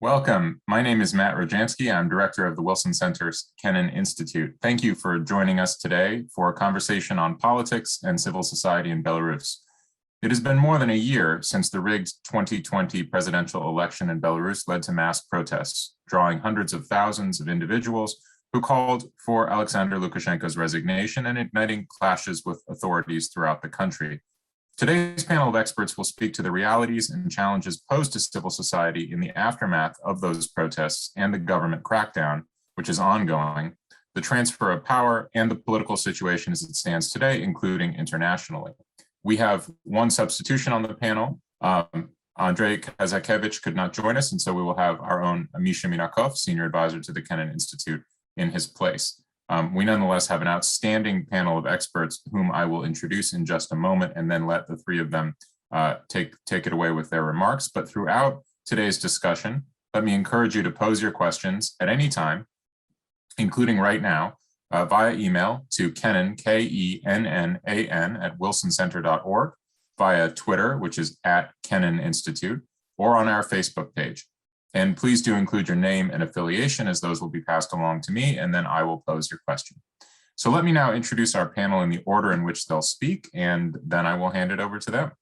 Welcome. My name is Matt Rojansky. I'm director of the Wilson Center's Kennan Institute. Thank you for joining us today for a conversation on politics and civil society in Belarus. It has been more than a year since the rigged 2020 presidential election in Belarus led to mass protests, drawing hundreds of thousands of individuals who called for Aleksandr Lukashenko's resignation and igniting clashes with authorities throughout the country. Today's panel of experts will speak to the realities and challenges posed to civil society in the aftermath of those protests and the government crackdown, which is ongoing, the transfer of power, and the political situation as it stands today, including internationally. We have one substitution on the panel. Andrei Kazakevich could not join us, and so we will have our own Misha Minakov, senior advisor to the Kennan Institute, in his place. We nonetheless have an outstanding panel of experts whom I will introduce in just a moment and then let the three of them take it away with their remarks. But throughout today's discussion, let me encourage you to pose your questions at any time, including right now, via email to Kennan, Kennan, at wilsoncenter.org, via Twitter, which is at Kennan Institute, or on our Facebook page. And please do include your name and affiliation, as those will be passed along to me, and then I will pose your question. So let me now introduce our panel in the order in which they'll speak, and then I will hand it over to them.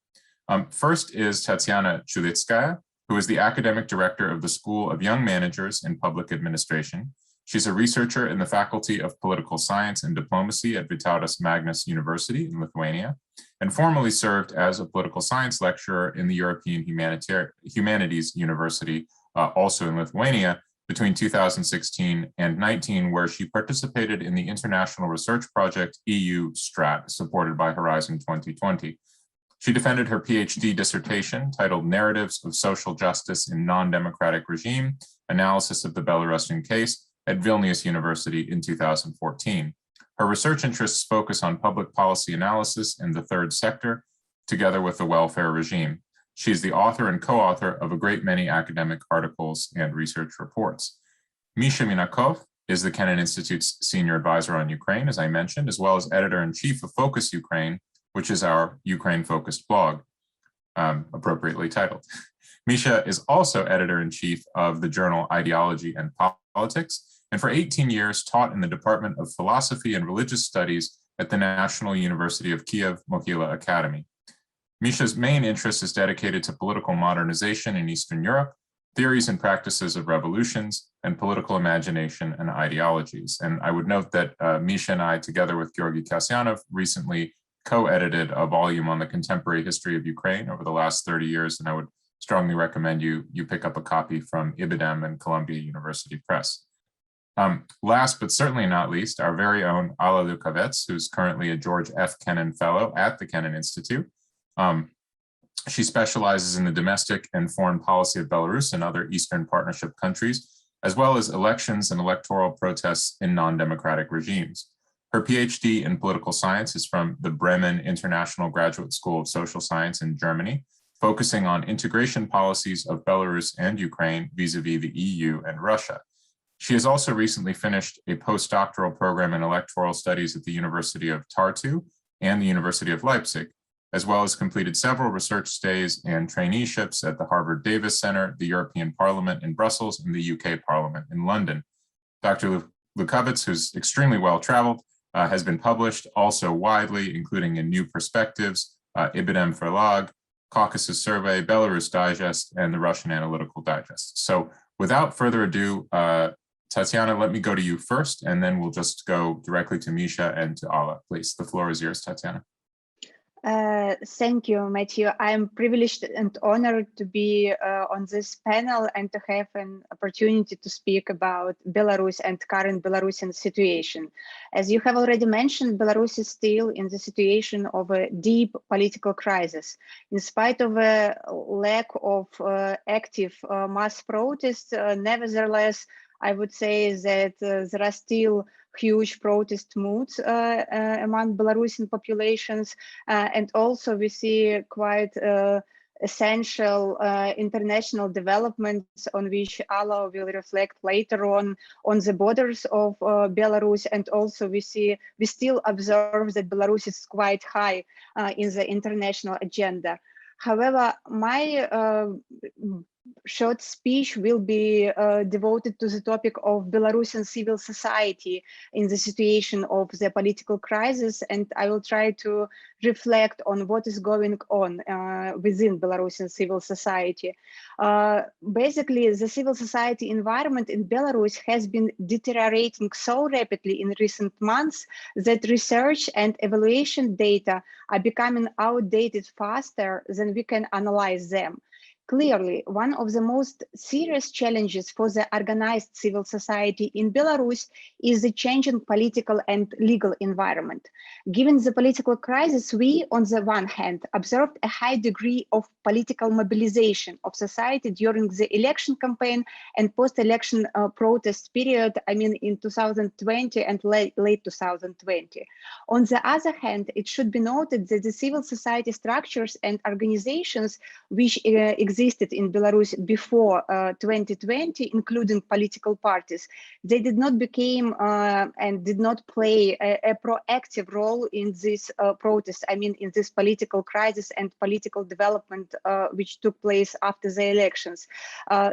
First is Tatiana Chulitskaya, who is the academic director of the School of Young Managers in Public Administration. She's a researcher in the Faculty of Political Science and Diplomacy at Vytautas Magnus University in Lithuania, and formerly served as a political science lecturer in the European Humanities University, also in Lithuania, between 2016 and 19, where she participated in the international research project EU Strat, supported by Horizon 2020. She defended her PhD dissertation titled Narratives of Social Justice in Non-Democratic Regime, Analysis of the Belarusian Case at Vilnius University in 2014. Her research interests focus on public policy analysis in the third sector, together with the welfare regime. She is the author and co-author of a great many academic articles and research reports. Misha Minakov is the Kennan Institute's senior advisor on Ukraine, as I mentioned, as well as editor-in-chief of Focus Ukraine, which is our Ukraine-focused blog, appropriately titled. Misha is also editor-in-chief of the journal Ideology and Politics, and for 18 years taught in the Department of Philosophy and Religious Studies at the National University of Kiev Mohyla Academy. Misha's main interest is dedicated to political modernization in Eastern Europe, theories and practices of revolutions, and political imagination and ideologies. And I would note that Misha and I, together with Georgi Kasyanov, recently co-edited a volume on the contemporary history of Ukraine over the last 30 years, and I would strongly recommend you pick up a copy from IBIDEM and Columbia University Press. Last but certainly not least, our very own Alla Lukavets, who's currently a George F. Kennan Fellow at the Kennan Institute. She specializes in the domestic and foreign policy of Belarus and other Eastern Partnership countries, as well as elections and electoral protests in non-democratic regimes. Her PhD in political science is from the Bremen International Graduate School of Social Science in Germany, focusing on integration policies of Belarus and Ukraine vis-a-vis the EU and Russia. She has also recently finished a postdoctoral program in electoral studies at the University of Tartu and the University of Leipzig, as well as completed several research stays and traineeships at the Harvard Davis Center, the European Parliament in Brussels, and the UK Parliament in London. Dr. Lukavets, who's extremely well-traveled, has been published also widely, including in New Perspectives, IBIDEM Verlag, Caucasus Survey, Belarus Digest, and the Russian Analytical Digest. So without further ado, Tatiana, let me go to you first, and then we'll just go directly to Misha and to Alla. Please, the floor is yours, Tatiana. Thank you, Matthew. I'm privileged and honored to be on this panel and to have an opportunity to speak about Belarus and current Belarusian situation. As you have already mentioned, Belarus is still in the situation of a deep political crisis. In spite of a lack of active mass protests, nevertheless, I would say that there are still huge protest moods among Belarusian populations, and also we see quite essential international developments on which Alla will reflect later on the borders of Belarus, and also we still observe that Belarus is quite high in the international agenda. However, my short speech will be devoted to the topic of Belarusian civil society in the situation of the political crisis, and I will try to reflect on what is going on within Belarusian civil society. Basically, the civil society environment in Belarus has been deteriorating so rapidly in recent months that research and evaluation data are becoming outdated faster than we can analyze them. Clearly, one of the most serious challenges for the organized civil society in Belarus is the changing political and legal environment. Given the political crisis, we, on the one hand, observed a high degree of political mobilization of society during the election campaign and post-election protest period, I mean, in 2020 and late 2020. On the other hand, it should be noted that the civil society structures and organizations which existed in Belarus before 2020, including political parties, they did not become and did not play a proactive role in this protest, I mean, in this political crisis and political development which took place after the elections.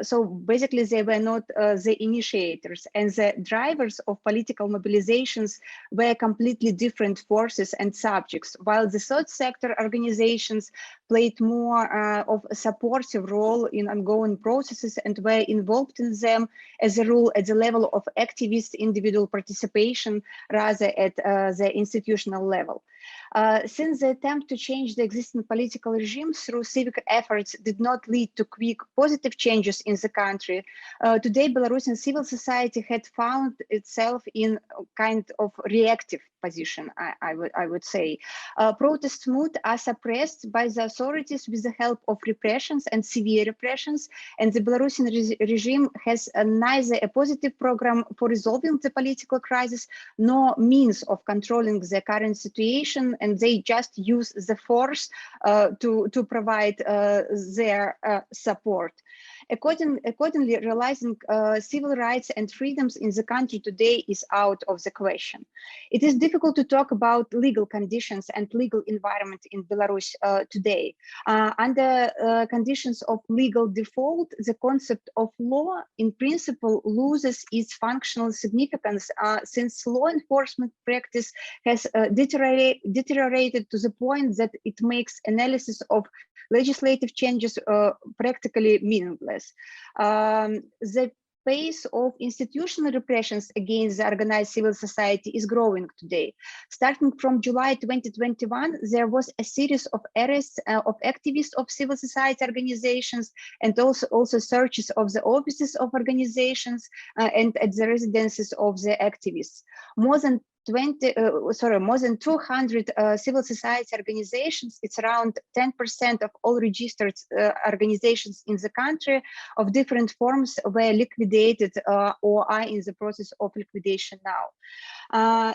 So basically, they were not the initiators, and the drivers of political mobilizations were completely different forces and subjects, while the third sector organizations played more of a supportive role in ongoing processes and were involved in them as a rule at the level of activist individual participation rather at the institutional level. Since the attempt to change the existing political regime through civic efforts did not lead to quick positive changes in the country, today Belarusian civil society had found itself in a kind of reactive position, I would say. Protest mood are suppressed by the authorities with the help of repressions and severe repressions, and the Belarusian regime has neither a positive program for resolving the political crisis nor means of controlling the current situation, and they just use the force to provide their support. Accordingly, realizing civil rights and freedoms in the country today is out of the question. It is difficult to talk about legal conditions and legal environment in Belarus today. Under conditions of legal default, the concept of law in principle loses its functional significance since law enforcement practice has deteriorated to the point that it makes analysis of legislative changes practically meaningless. The pace of institutional repressions against the organized civil society is growing today. Starting from July 2021, there was a series of arrests of activists of civil society organizations and also searches of the offices of organizations and at the residences of the activists. More than 200 civil society organizations, it's around 10% of all registered organizations in the country of different forms, were liquidated or are in the process of liquidation now.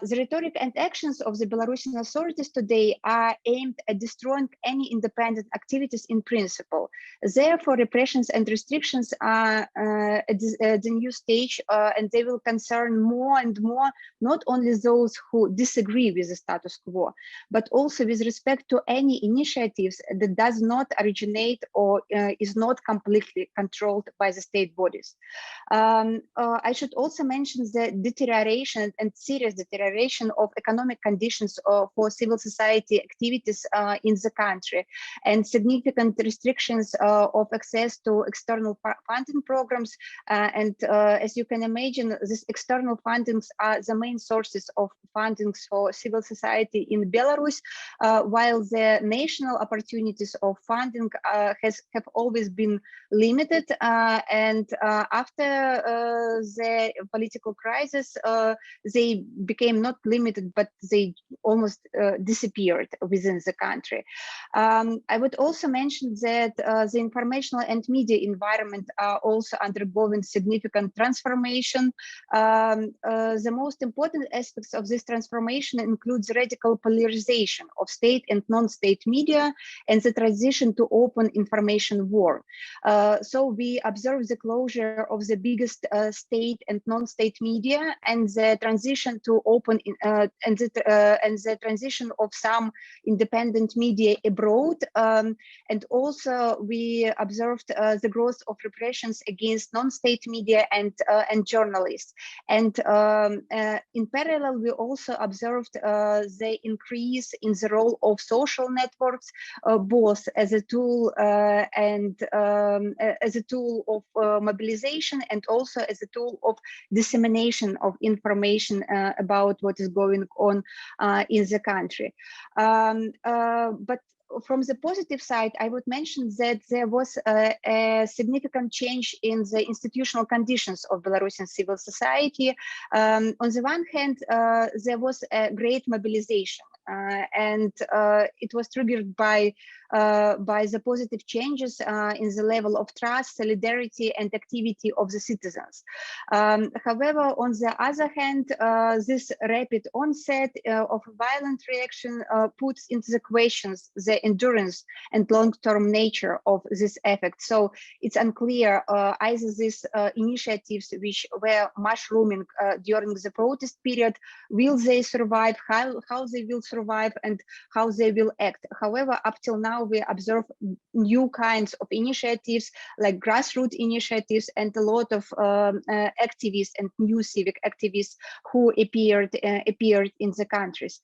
The rhetoric and actions of the Belarusian authorities today are aimed at destroying any independent activities in principle. Therefore, repressions and restrictions are at the new stage, and they will concern more and more not only those who disagree with the status quo, but also with respect to any initiatives that does not originate or is not completely controlled by the state bodies. I should also mention the deterioration and serious deterioration of economic conditions for civil society activities in the country, and significant restrictions of access to external funding programs. As you can imagine, these external fundings are the main sources of fundings for civil society in Belarus, while the national opportunities of funding have always been limited. After the political crisis, they became not limited, but they almost disappeared within the country. I would also mention that the informational and media environment are also undergoing significant transformation. The most important aspects of this transformation includes radical polarization of state and non-state media and the transition to open information war. So we observe the closure of the biggest state and non-state media and the transition decision to open and the transition of some independent media abroad. And also we observed the growth of repressions against non-state media and journalists. And in parallel, we also observed the increase in the role of social networks, both as a tool of mobilization and also as a tool of dissemination of information about what is going on in the country. But from the positive side, I would mention that there was a significant change in the institutional conditions of Belarusian civil society. On the one hand, there was a great mobilization, and it was triggered by the positive changes in the level of trust, solidarity, and activity of the citizens. However, on the other hand, this rapid onset of violent reaction puts into the questions the endurance and long-term nature of this effect. So it's unclear either these initiatives which were mushrooming during the protest period, will they survive, how they will survive, and how they will act. However, up till now, we observe new kinds of initiatives like grassroots initiatives and a lot of activists and new civic activists who appeared in the countries.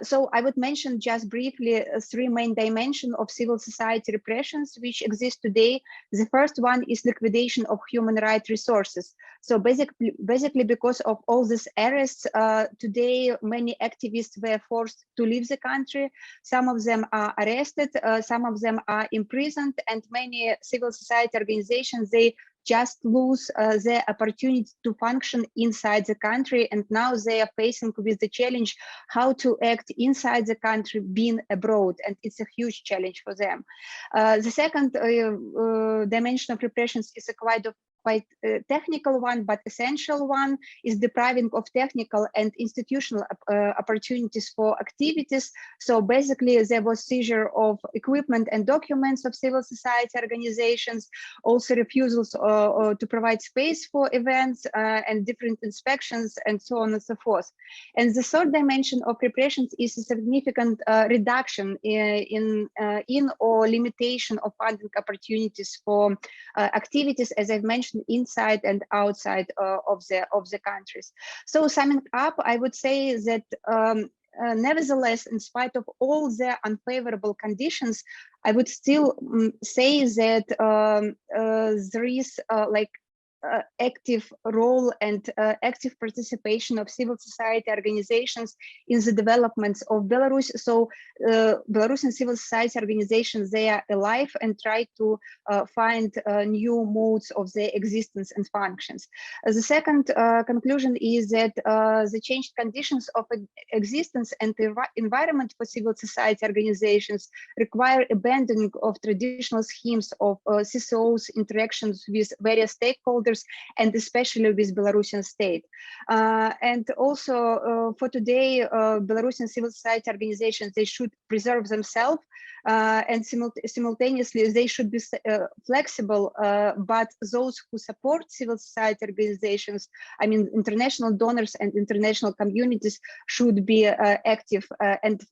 So I would mention just briefly three main dimensions of civil society repressions which exist today. The first one is liquidation of human rights resources. So basically because of all these arrests, today many activists were forced to leave the country. Some of them are arrested, some of them are imprisoned, and many civil society organizations, they just lose their opportunity to function inside the country, and now they are facing with the challenge how to act inside the country being abroad, and it's a huge challenge for them. The second dimension of repressions is a quite technical one, but essential one, is depriving of technical and institutional opportunities for activities. So basically there was seizure of equipment and documents of civil society organizations, also refusals to provide space for events and different inspections and so on and so forth. And the third dimension of repressions is a significant reduction in or limitation of funding opportunities for activities, as I've mentioned, inside and outside of the countries. So summing up, I would say that nevertheless, in spite of all the unfavorable conditions, I would still say that there is active role and active participation of civil society organizations in the developments of Belarus. So Belarusian civil society organizations, they are alive and try to find new modes of their existence and functions. The second conclusion is that the changed conditions of existence and the environment for civil society organizations require abandoning of traditional schemes of CSOs, interactions with various stakeholders, and especially with Belarusian state. And also for today, Belarusian civil society organizations, they should preserve themselves and simultaneously they should be flexible, but those who support civil society organizations, I mean international donors and international communities, should be active and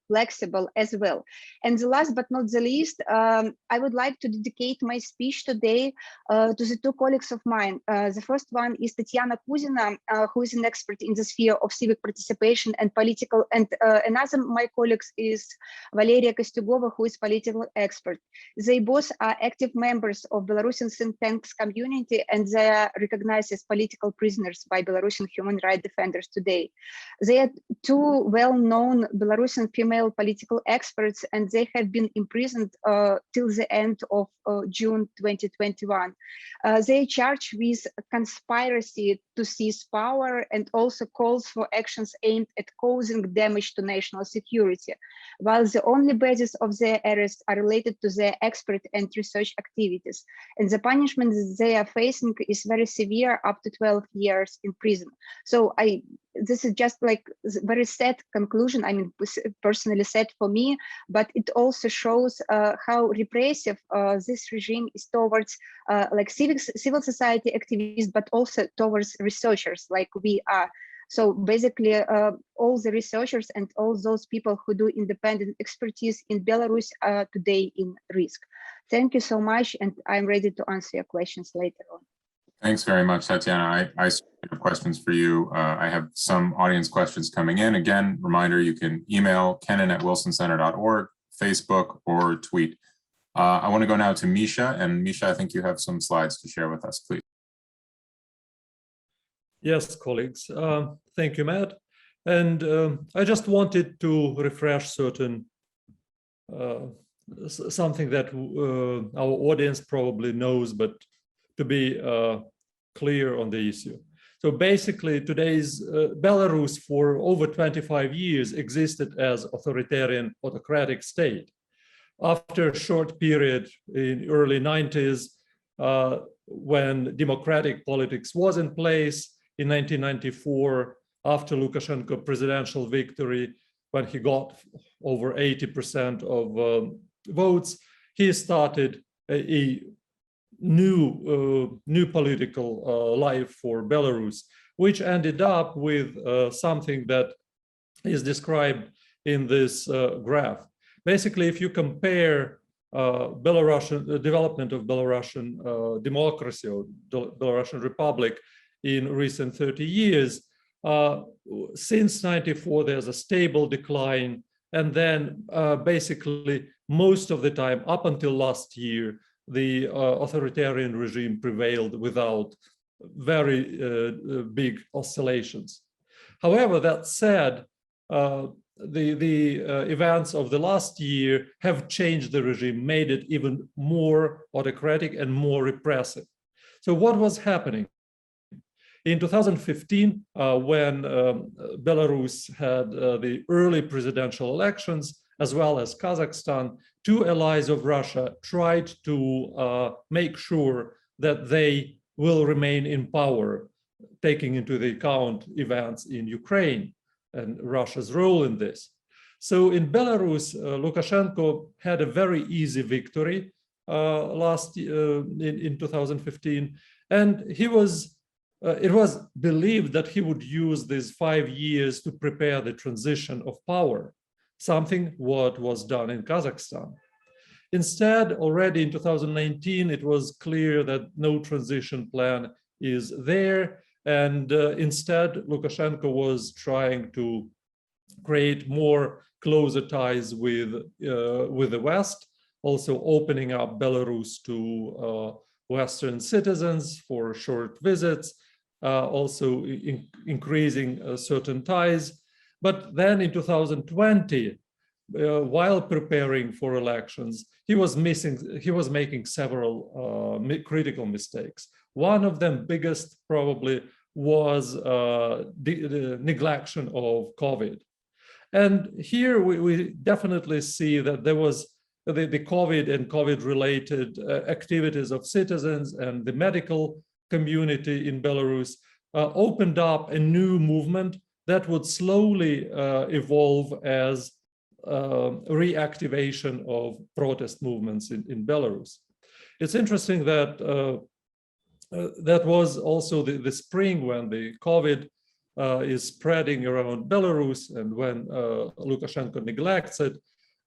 flexible as well. And the last but not the least, I would like to dedicate my speech today to the two colleagues of mine. The first one is Tatiana Kuzina, who is an expert in the sphere of civic participation and political, and another of my colleagues is Valeria Kostugova, who is political expert. They both are active members of Belarusian think tanks community, and they are recognized as political prisoners by Belarusian human rights defenders today. They are two well-known Belarusian female political experts, and they have been imprisoned till the end of June 2021. They are charged with conspiracy to seize power and also calls for actions aimed at causing damage to national security, while the only basis of their arrest are related to their expert and research activities. And the punishment they are facing is very severe, up to 12 years in prison. So this is just like a very sad conclusion, I mean, personally sad for me, but it also shows how repressive this regime is towards like civil society activists, but also towards researchers like we are. So basically, all the researchers and all those people who do independent expertise in Belarus are today in risk. Thank you so much, and I'm ready to answer your questions later on. Thanks very much, Tatiana. I have questions for you. I have some audience questions coming in. Again, reminder, you can email kennan@wilsoncenter.org, Facebook, or tweet. I want to go now to Misha, and Misha, I think you have some slides to share with us, please. Yes, colleagues. Thank you, Matt. And I just wanted to refresh certain something that our audience probably knows, but to be clear on the issue. So basically, today's Belarus for over 25 years existed as authoritarian autocratic state. After a short period in early 90s, when democratic politics was in place, in 1994, after Lukashenko presidential victory, when he got over 80% of votes, he started a new political life for Belarus, which ended up with something that is described in this graph. Basically, if you compare the development of Belarusian democracy or Belarusian Republic in recent 30 years, since 94, there's a stable decline. And then basically most of the time, up until last year, the authoritarian regime prevailed without very big oscillations. However, that said, the events of the last year have changed the regime, made it even more autocratic and more repressive. So what was happening? In 2015, when Belarus had the early presidential elections, as well as Kazakhstan, two allies of Russia tried to make sure that they will remain in power, taking into account events in Ukraine and Russia's role in this. So in Belarus, Lukashenko had a very easy victory in 2015, and it was believed that he would use these 5 years to prepare the transition of power, something what was done in Kazakhstan. Instead, already in 2019, it was clear that no transition plan is there. And instead, Lukashenko was trying to create more closer ties with the West, also opening up Belarus to Western citizens for short visits, also increasing certain ties. But then in 2020, while preparing for elections, he was making several critical mistakes. One of them, biggest probably, was the neglection of COVID. And here we definitely see that there was the COVID and COVID-related activities of citizens and the medical community in Belarus opened up a new movement that would slowly evolve as reactivation of protest movements in Belarus. It's interesting that that was also the spring when the COVID is spreading around Belarus and when Lukashenko neglects it.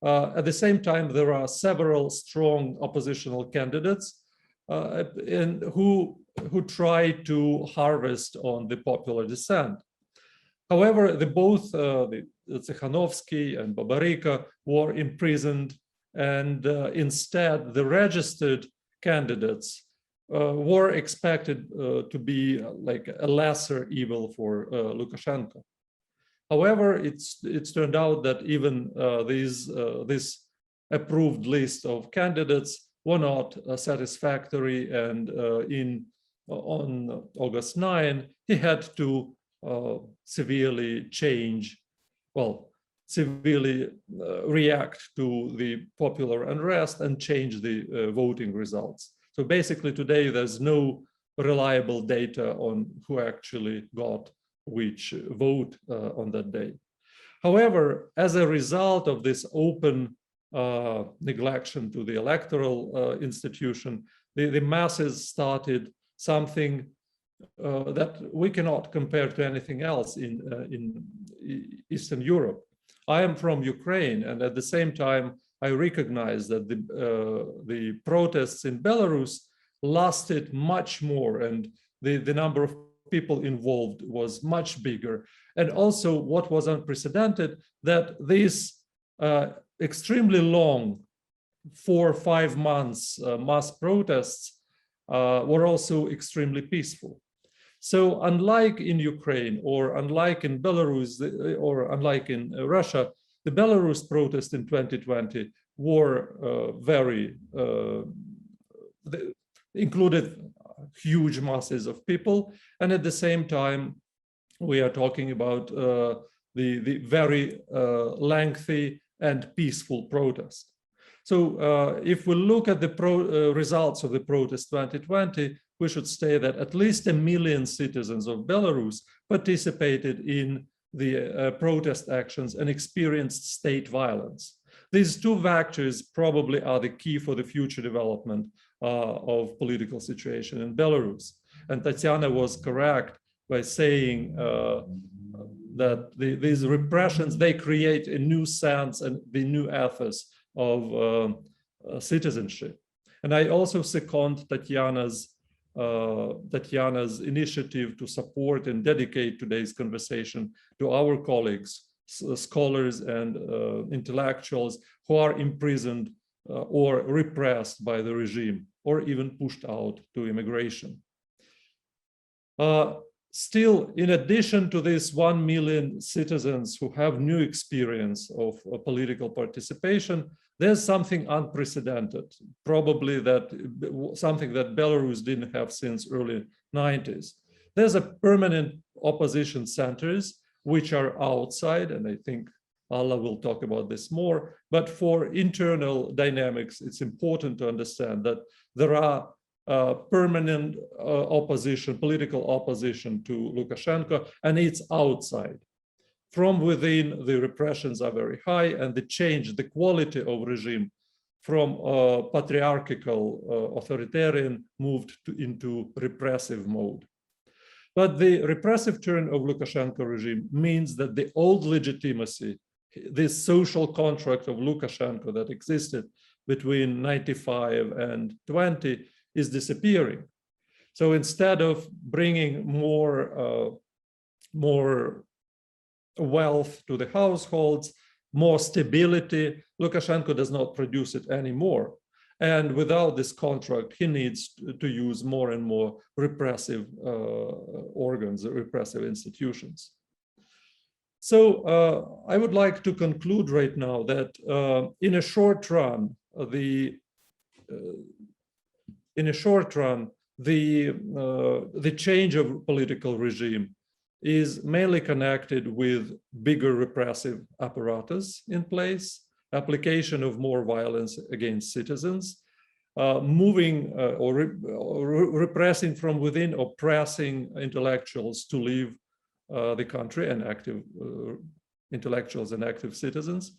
At the same time, there are several strong oppositional candidates who try to harvest on the popular dissent. However, both Tsikhanovsky and Babarika were imprisoned, and instead the registered candidates were expected to be like a lesser evil for Lukashenko. However, it's turned out that even this approved list of candidates were not satisfactory, and on August 9, he had to severely react to the popular unrest and change the voting results. So basically today there's no reliable data on who actually got which vote on that day. However, as a result of this open neglection to the electoral institution, the masses started something that we cannot compare to anything else in Eastern Europe. I am from Ukraine, and at the same time, I recognize that the protests in Belarus lasted much more, and the number of people involved was much bigger. And also, what was unprecedented, that these extremely long 4 or 5 months mass protests were also extremely peaceful. So unlike in Ukraine, or unlike in Belarus, or unlike in Russia, the Belarus protests in 2020 were included huge masses of people. And at the same time, we are talking about the very lengthy and peaceful protest. So if we look at the results of the protest 2020, we should say that at least 1 million citizens of Belarus participated in the protest actions and experienced state violence. These two factors probably are the key for the future development of political situation in Belarus. And Tatiana was correct by saying that these repressions, they create a new sense and the new ethos of citizenship. And I also second Tatiana's initiative to support and dedicate today's conversation to our colleagues, scholars and intellectuals who are imprisoned or repressed by the regime, or even pushed out to immigration. Still, in addition to these 1 million citizens who have new experience of political participation, there's something unprecedented, probably something that Belarus didn't have since early 90s. There's a permanent opposition centers which are outside, and I think Allah will talk about this more, but for internal dynamics, it's important to understand that there are permanent opposition, political opposition to Lukashenko, and it's outside. From within, the repressions are very high, and the quality of regime from patriarchal authoritarian moved into repressive mode. But the repressive turn of Lukashenko regime means that the old legitimacy, this social contract of Lukashenko that existed between 95 and 20, is disappearing. So instead of bringing more wealth to the households, more stability, Lukashenko does not produce it anymore. And without this contract, he needs to use more and more repressive organs, repressive institutions. So I would like to conclude right now that in a short run, the change of political regime is mainly connected with bigger repressive apparatus in place, application of more violence against citizens, repressing from within, oppressing intellectuals to leave the country, and active intellectuals and active citizens.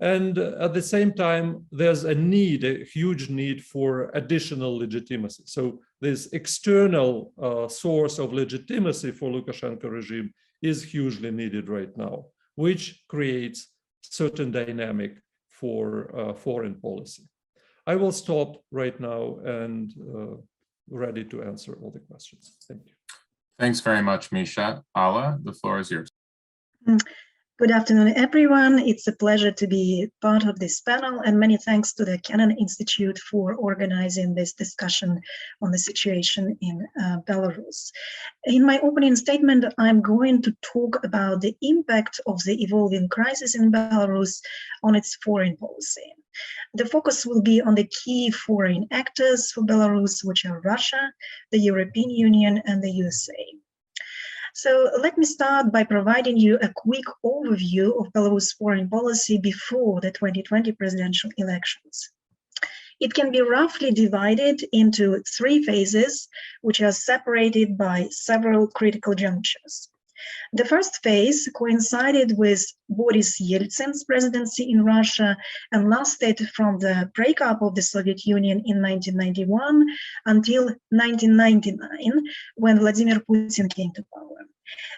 And at the same time, there's a huge need for additional legitimacy. So this external source of legitimacy for Lukashenko regime is hugely needed right now, which creates certain dynamic for foreign policy. I will stop right now and ready to answer all the questions. Thank you. Thanks very much, Misha. Ala, the floor is yours. Good afternoon, everyone. It's a pleasure to be part of this panel, and many thanks to the Kennan Institute for organizing this discussion on the situation in Belarus. In my opening statement, I'm going to talk about the impact of the evolving crisis in Belarus on its foreign policy. The focus will be on the key foreign actors for Belarus, which are Russia, the European Union, and the USA. So let me start by providing you a quick overview of Belarus' foreign policy before the 2020 presidential elections. It can be roughly divided into 3 phases, which are separated by several critical junctures. The first phase coincided with Boris Yeltsin's presidency in Russia and lasted from the breakup of the Soviet Union in 1991 until 1999, when Vladimir Putin came to power.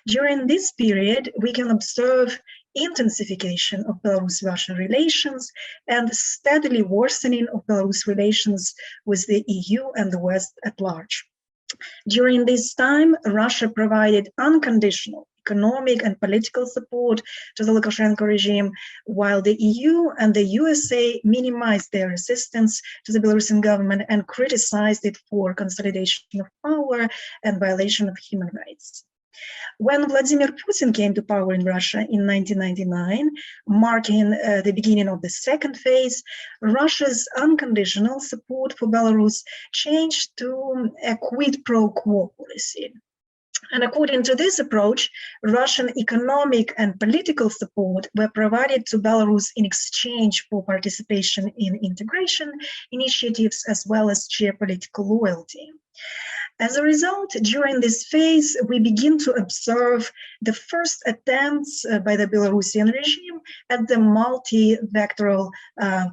During this period, we can observe intensification of Belarus-Russia relations and steadily worsening of Belarus relations with the EU and the West at large. During this time, Russia provided unconditional economic and political support to the Lukashenko regime, while the EU and the USA minimized their assistance to the Belarusian government and criticized it for consolidation of power and violation of human rights. When Vladimir Putin came to power in Russia in 1999, marking the beginning of the second phase, Russia's unconditional support for Belarus changed to a quid pro quo policy. And according to this approach, Russian economic and political support were provided to Belarus in exchange for participation in integration initiatives as well as geopolitical loyalty. As a result, during this phase, we begin to observe the first attempts by the Belarusian regime at the multi-vectoral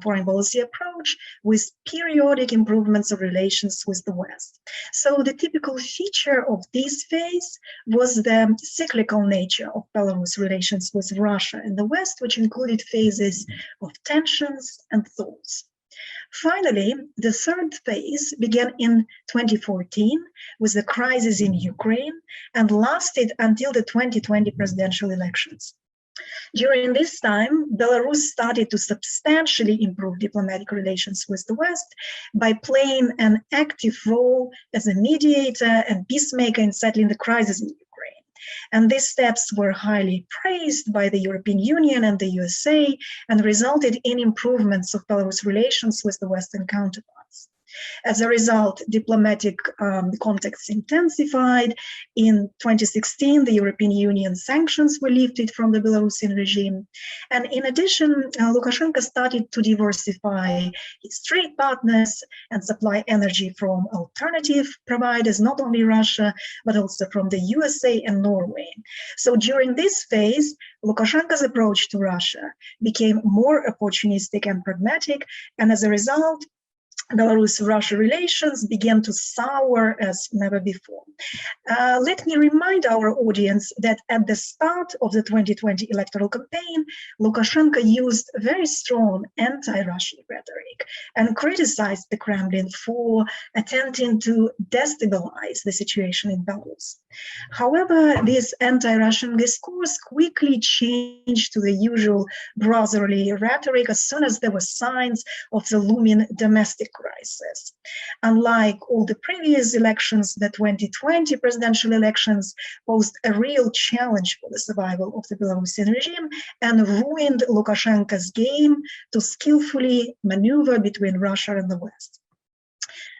foreign policy approach with periodic improvements of relations with the West. So the typical feature of this phase was the cyclical nature of Belarus relations with Russia and the West, which included phases of tensions and thaws. Finally, the third phase began in 2014 with the crisis in Ukraine and lasted until the 2020 presidential elections. During this time, Belarus started to substantially improve diplomatic relations with the West by playing an active role as a mediator and peacemaker in settling the crisis in Ukraine. And these steps were highly praised by the European Union and the USA and resulted in improvements of Belarus relations with the Western counterparts. As a result, diplomatic contacts intensified. In 2016, the European Union sanctions were lifted from the Belarusian regime. And in addition, Lukashenko started to diversify its trade partners and supply energy from alternative providers, not only Russia, but also from the USA and Norway. So during this phase, Lukashenko's approach to Russia became more opportunistic and pragmatic, and as a result, Belarus-Russia relations began to sour as never before. Let me remind our audience that at the start of the 2020 electoral campaign, Lukashenko used very strong anti-Russian rhetoric and criticized the Kremlin for attempting to destabilize the situation in Belarus. However, this anti-Russian discourse quickly changed to the usual brotherly rhetoric as soon as there were signs of the looming domestic crisis. Unlike all the previous elections, the 2020 presidential elections posed a real challenge for the survival of the Belarusian regime and ruined Lukashenko's game to skillfully maneuver between Russia and the West.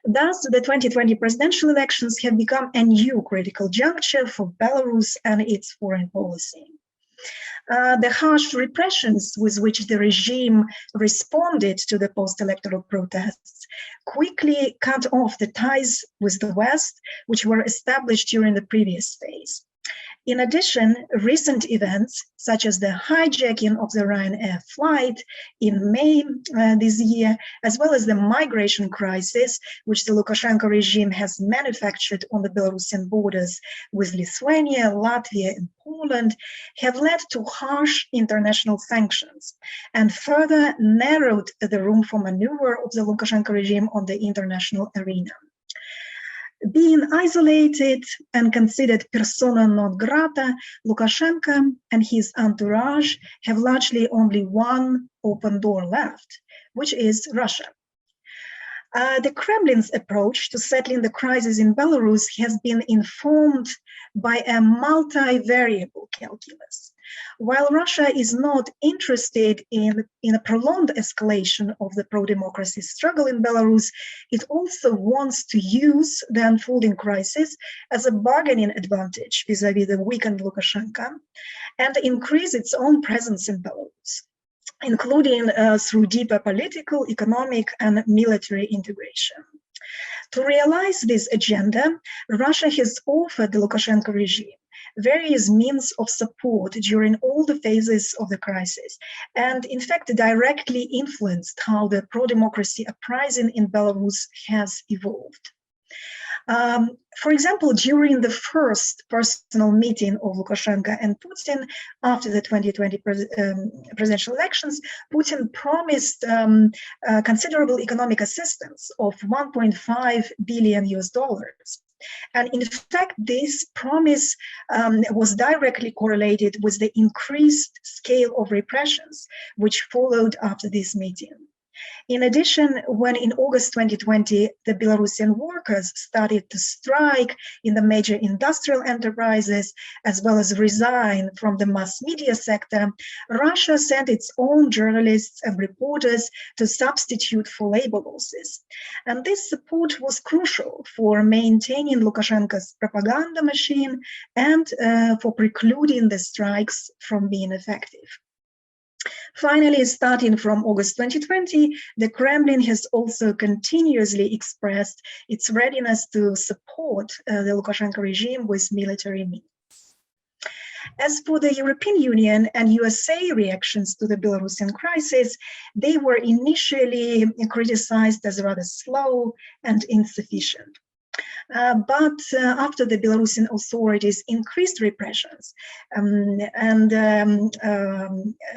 Thus, the 2020 presidential elections have become a new critical juncture for Belarus and its foreign policy. The harsh repressions with which the regime responded to the post-electoral protests quickly cut off the ties with the West, which were established during the previous phase. In addition, recent events, such as the hijacking of the Ryanair flight in May this year, as well as the migration crisis, which the Lukashenko regime has manufactured on the Belarusian borders with Lithuania, Latvia, and Poland, have led to harsh international sanctions and further narrowed the room for maneuver of the Lukashenko regime on the international arena. Being isolated and considered persona non grata, Lukashenko and his entourage have largely only one open door left, which is Russia. The Kremlin's approach to settling the crisis in Belarus has been informed by a multivariable calculus. While Russia is not interested in a prolonged escalation of the pro-democracy struggle in Belarus, it also wants to use the unfolding crisis as a bargaining advantage vis-à-vis the weakened Lukashenko and increase its own presence in Belarus, including through deeper political, economic, and military integration. To realize this agenda, Russia has offered the Lukashenko regime various means of support during all the phases of the crisis, and in fact directly influenced how the pro-democracy uprising in Belarus has evolved. For example, during the first personal meeting of Lukashenko and Putin after the 2020 presidential elections, Putin promised considerable economic assistance of $1.5 billion US. And in fact, this promise was directly correlated with the increased scale of repressions which followed after this meeting. In addition, when in August 2020, the Belarusian workers started to strike in the major industrial enterprises, as well as resign from the mass media sector, Russia sent its own journalists and reporters to substitute for labor losses. And this support was crucial for maintaining Lukashenko's propaganda machine and for precluding the strikes from being effective. Finally, starting from August 2020, the Kremlin has also continuously expressed its readiness to support the Lukashenko regime with military means. As for the European Union and USA reactions to the Belarusian crisis, they were initially criticized as rather slow and insufficient. But after the Belarusian authorities increased repressions and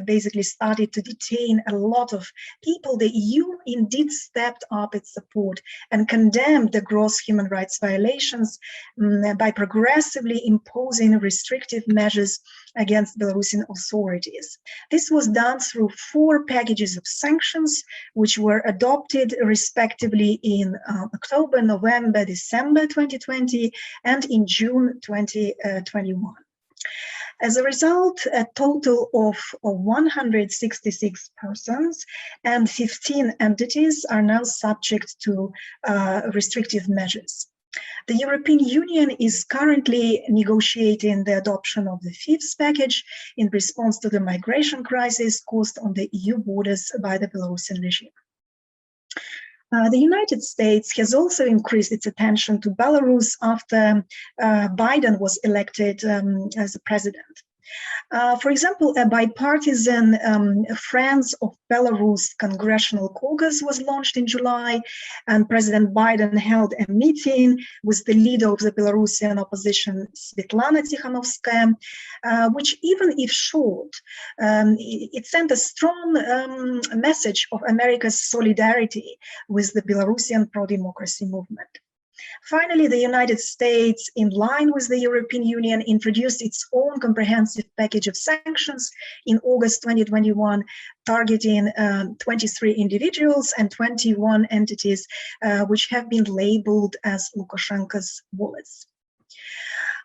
basically started to detain a lot of people, the EU indeed stepped up its support and condemned the gross human rights violations by progressively imposing restrictive measures against Belarusian authorities. This was done through 4 packages of sanctions, which were adopted respectively in October, November, December 2020, and in June 2021. As a result, a total of 166 persons and 15 entities are now subject to restrictive measures. The European Union is currently negotiating the adoption of the 5th package in response to the migration crisis caused on the EU borders by the Belarusian regime. The United States has also increased its attention to Belarus after Biden was elected as the president. For example, a bipartisan Friends of Belarus Congressional Caucus was launched in July, and President Biden held a meeting with the leader of the Belarusian opposition, Svetlana Tikhanovskaya, which, even if short, it sent a strong message of America's solidarity with the Belarusian pro-democracy movement. Finally, the United States, in line with the European Union, introduced its own comprehensive package of sanctions in August 2021, targeting 23 individuals and 21 entities, which have been labeled as Lukashenko's wallets.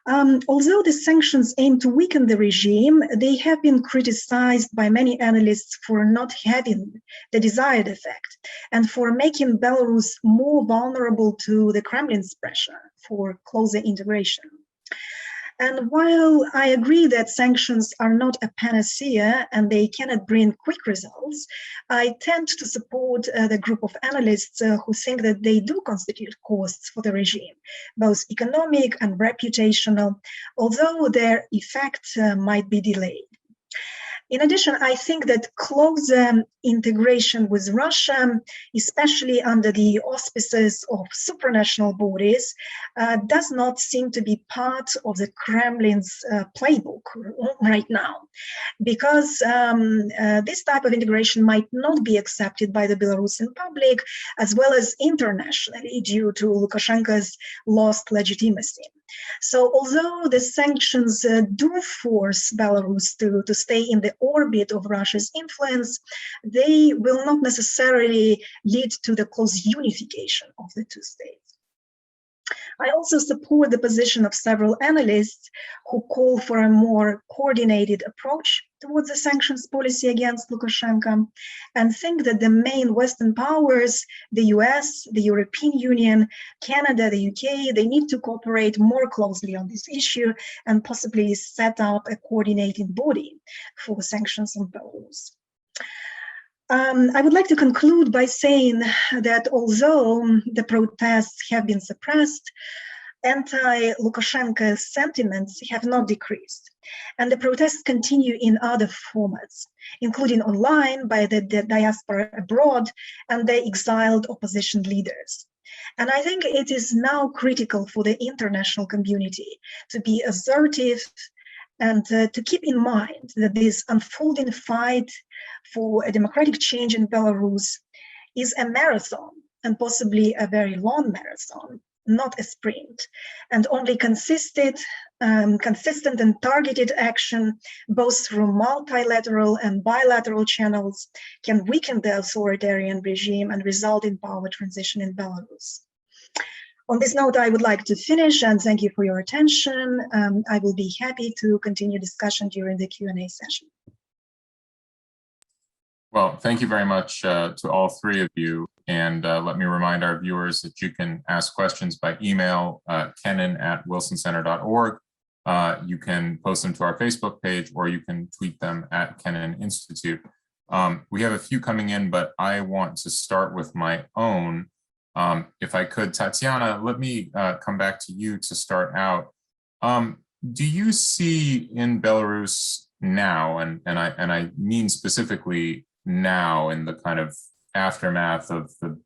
Although the sanctions aim to weaken the regime, they have been criticized by many analysts for not having the desired effect and for making Belarus more vulnerable to the Kremlin's pressure for closer integration. And while I agree that sanctions are not a panacea and they cannot bring quick results, I tend to support the group of analysts who think that they do constitute costs for the regime, both economic and reputational, although their effect might be delayed. In addition, I think that closer integration with Russia, especially under the auspices of supranational bodies, does not seem to be part of the Kremlin's playbook right now, because this type of integration might not be accepted by the Belarusian public as well as internationally due to Lukashenko's lost legitimacy. So although the sanctions do force Belarus to stay in the orbit of Russia's influence, they will not necessarily lead to the close unification of the two states. I also support the position of several analysts who call for a more coordinated approach towards the sanctions policy against Lukashenko, and think that the main Western powers, the US, the European Union, Canada, the UK, they need to cooperate more closely on this issue and possibly set up a coordinating body for sanctions on Belarus. I would like to conclude by saying that although the protests have been suppressed, anti-Lukashenko sentiments have not decreased, and the protests continue in other formats, including online by the diaspora abroad and the exiled opposition leaders. And I think it is now critical for the international community to be assertive and to keep in mind that this unfolding fight for a democratic change in Belarus is a marathon, and possibly a very long marathon, not a sprint, and only consistent and targeted action, both through multilateral and bilateral channels, can weaken the authoritarian regime and result in power transition in Belarus. On this note, I would like to finish and thank you for your attention. I will be happy to continue discussion during the Q&A session. Well, thank you very much to all three of you. And let me remind our viewers that you can ask questions by email, kennan@wilsoncenter.org. You can post them to our Facebook page, or you can tweet them at Kennan Institute. We have a few coming in, but I want to start with my own. If I could, Tatiana, let me come back to you to start out. Do you see in Belarus now, and I mean specifically now in the kind of aftermath of the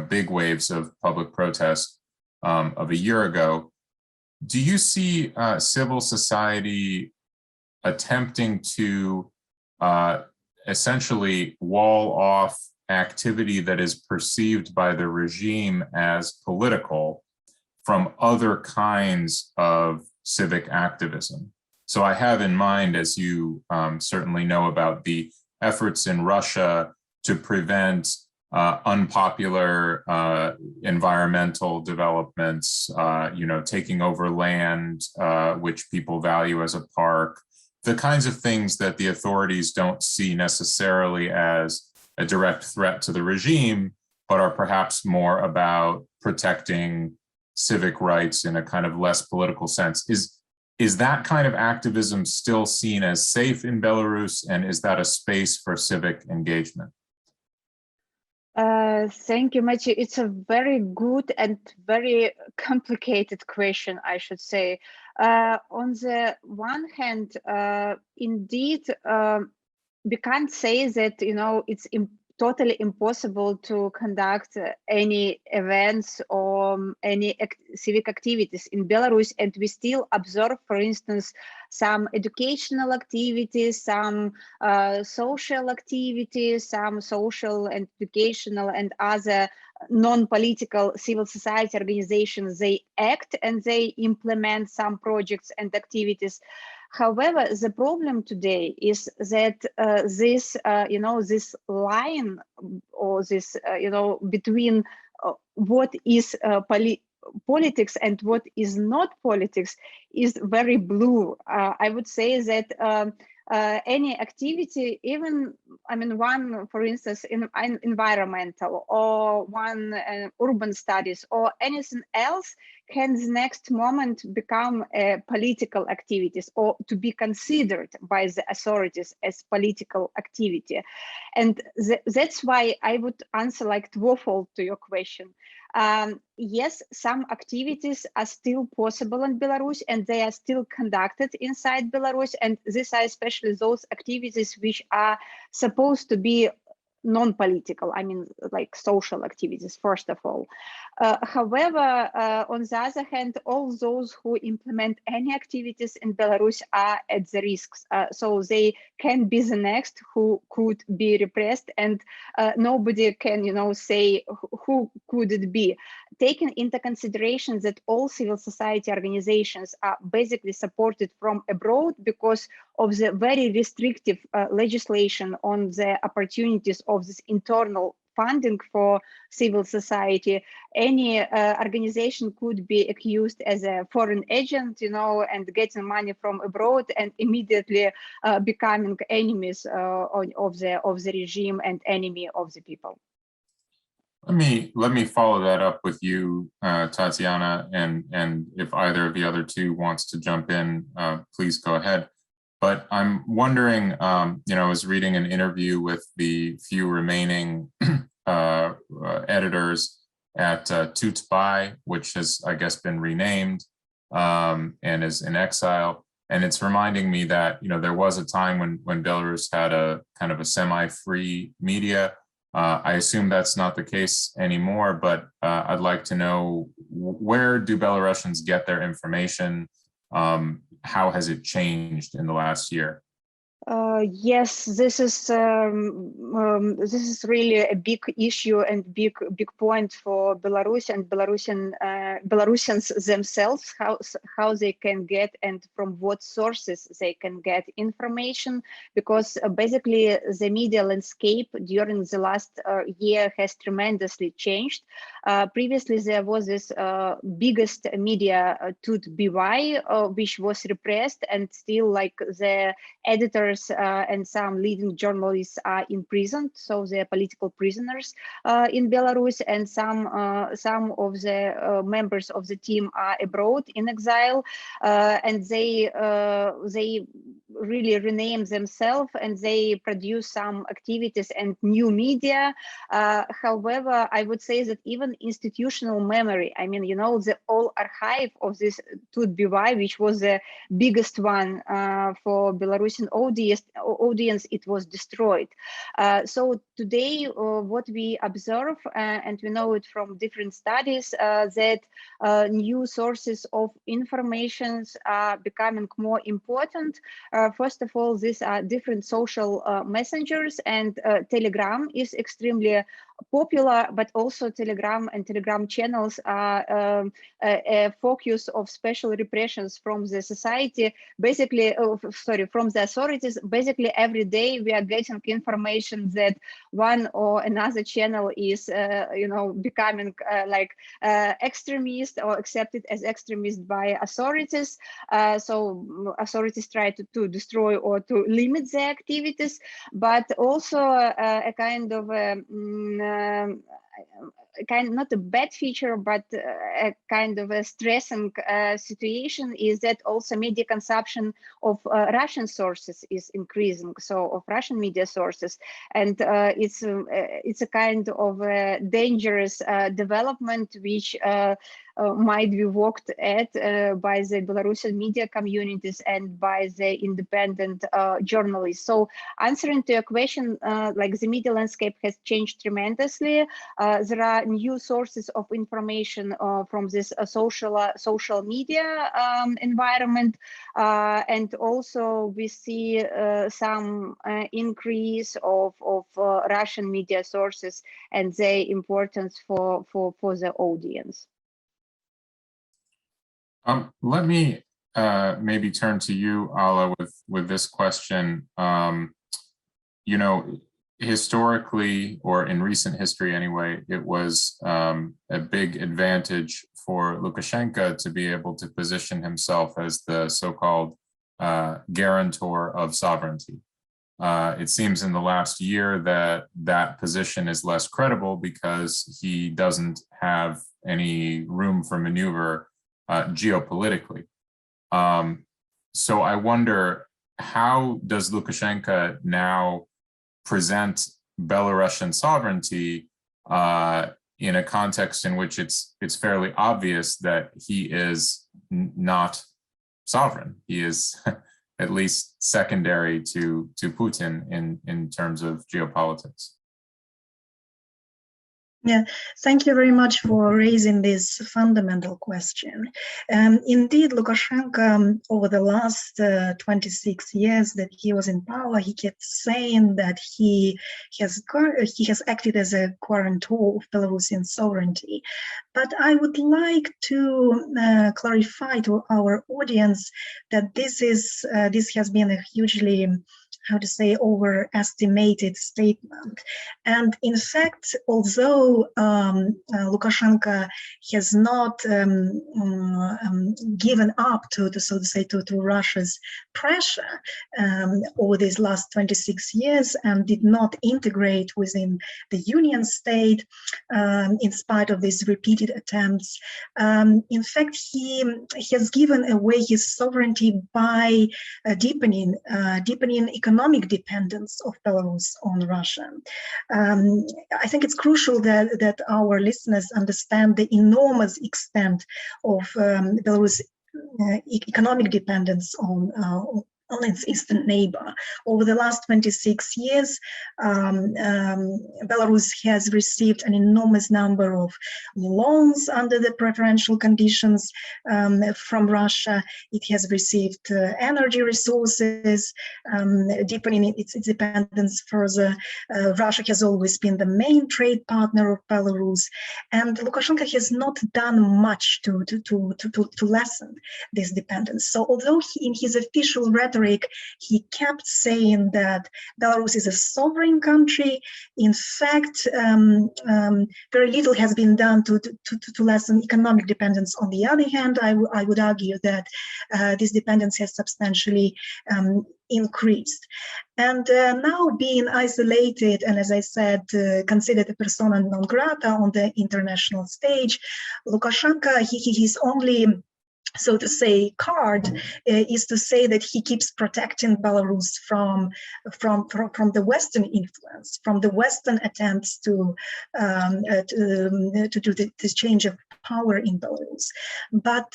big waves of public protest of a year ago, do you see civil society attempting to essentially wall off activity that is perceived by the regime as political from other kinds of civic activism? So I have in mind, as you certainly know, about the efforts in Russia to prevent unpopular environmental developments, taking over land which people value as a park, the kinds of things that the authorities don't see necessarily as a direct threat to the regime, but are perhaps more about protecting civic rights in a kind of less political sense. Is that kind of activism still seen as safe in Belarus, and is that a space for civic engagement? Thank you, Matthew. It's a very good and very complicated question, I should say. On the one hand, indeed, we can't say that it's totally impossible to conduct any events or any civic activities in Belarus, and we still observe, for instance, some educational activities, some social activities, some social and educational and other non-political civil society organizations. They act and they implement some projects and activities. However, the problem today is that this line, or this, between what is politics and what is not politics is very blue. I would say that any activity, even, one, for instance, in environmental, or one urban studies, or anything else, can the next moment become political activities, or to be considered by the authorities as political activity. And that's why I would answer like twofold to your question. Yes, some activities are still possible in Belarus, and they are still conducted inside Belarus, and these are especially those activities which are supposed to be non-political, like social activities, first of all. However, on the other hand, all those who implement any activities in Belarus are at the risks. So they can be the next who could be repressed, and nobody can, say who could it be. Taking into consideration that all civil society organizations are basically supported from abroad because of the very restrictive legislation on the opportunities of this internal funding for civil society, any organization could be accused as a foreign agent, and getting money from abroad, and immediately becoming enemies of the regime and enemy of the people. Let me follow that up with you, Tatiana, and if either of the other two wants to jump in, please go ahead. But I'm wondering, I was reading an interview with the few remaining editors at Tutbai, which has, I guess, been renamed and is in exile. And it's reminding me that, there was a time when Belarus had a kind of a semi-free media. I assume that's not the case anymore, but I'd like to know, where do Belarusians get their information? How has it changed in the last year? Yes, this is really a big issue and big point for Belarus and Belarusians themselves, how they can get and from what sources they can get information, because basically the media landscape during the last year has tremendously changed. Previously there was this biggest media Tutbai, which was repressed, and still like the editors and some leading journalists are imprisoned, so they are political prisoners in Belarus, and some of the members of the team are abroad in exile, and they really rename themselves and they produce some activities and new media. However, I would say that even institutional memory, I mean, the whole archive of this Tutbai, which was the biggest one for Belarusian audience, it was destroyed. So today, what we observe, and we know it from different studies, that new sources of information are becoming more important. First of all, these are different social messengers, and Telegram is extremely popular, but also Telegram and Telegram channels are a focus of special repressions from the society, basically, from the authorities. Basically, every day we are getting information that one or another channel is, becoming extremist or accepted as extremist by authorities. So authorities try to destroy or to limit their activities, but also a kind of not a bad feature, but a kind of a stressing situation is that also media consumption of Russian sources is increasing, so of Russian media sources, and it's a kind of a dangerous development which might be worked at by the Belarusian media communities and by the independent journalists. So answering to your question, like the media landscape has changed tremendously. There are new sources of information from this social media environment, and also we see some increase of Russian media sources and their importance for the audience. Let me maybe turn to you, Ala, with this question. Historically, or in recent history anyway, it was a big advantage for Lukashenko to be able to position himself as the so-called guarantor of sovereignty. It seems in the last year that position is less credible because he doesn't have any room for maneuver geopolitically. So I wonder, how does Lukashenko now present Belarusian sovereignty in a context in which it's fairly obvious that he is not sovereign? He is at least secondary to Putin in terms of geopolitics. Yeah, thank you very much for raising this fundamental question. Indeed, Lukashenko, over the last 26 years that he was in power, he kept saying that he has acted as a guarantor of Belarusian sovereignty. But I would like to clarify to our audience that this has been a hugely, overestimated statement. And in fact, although Lukashenko has not given up to Russia's pressure over these last 26 years and did not integrate within the Union state, in spite of these repeated attempts, in fact, he has given away his sovereignty by deepening economic economic dependence of Belarus on Russia. I think it's crucial that our listeners understand the enormous extent of Belarus' economic dependence on its eastern neighbor. Over the last 26 years, Belarus has received an enormous number of loans under the preferential conditions from Russia. It has received energy resources, deepening its dependence further. Russia has always been the main trade partner of Belarus, and Lukashenko has not done much to lessen this dependence. So although in his official rhetoric, he kept saying that Belarus is a sovereign country, in fact, very little has been done to lessen economic dependence. On the other hand, I would argue that this dependence has substantially increased. And now being isolated and, as I said, considered a persona non grata on the international stage, Lukashenko, his only, so to say, card is to say that he keeps protecting Belarus from the Western influence, from the Western attempts to do this change of power in Belarus. But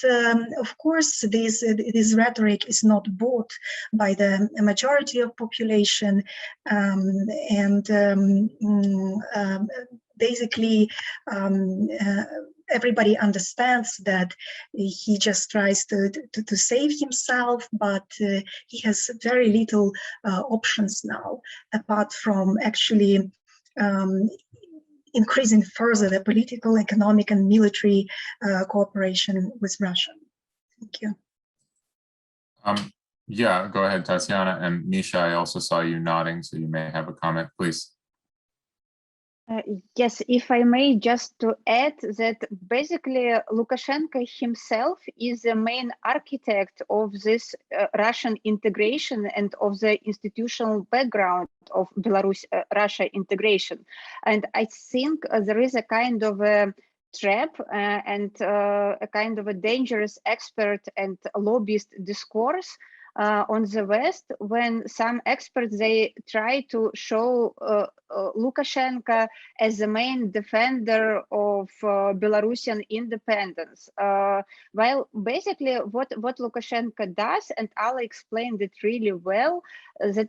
of course, this rhetoric is not bought by the majority of population, basically. Everybody understands that he just tries to save himself, but he has very little options now, apart from actually increasing further the political, economic, and military cooperation with Russia. Thank you. Yeah, go ahead, Tatiana. And Misha, I also saw you nodding, so you may have a comment, please. Yes, if I may, just to add that basically Lukashenko himself is the main architect of this Russian integration and of the institutional background of Belarus-Russia integration. And I think there is a kind of a trap and a kind of a dangerous expert and lobbyist discourse on the West, when some experts, they try to show Lukashenko as the main defender of Belarusian independence. While basically what Lukashenko does, and Ale explained it really well, that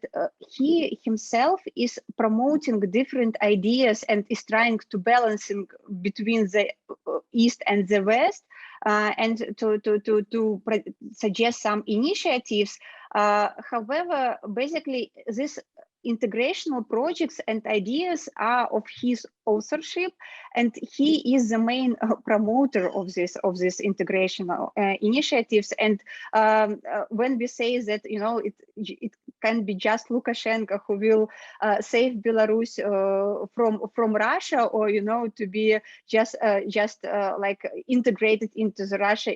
he himself is promoting different ideas and is trying to balancing between the East and the West, and to suggest some initiatives. However, basically, these integrational projects and ideas are of his authorship, and he is the main promoter of this integrational initiatives. And when we say that, you know, it can be just Lukashenko who will save Belarus from Russia, or, you know, to be just like integrated into Russia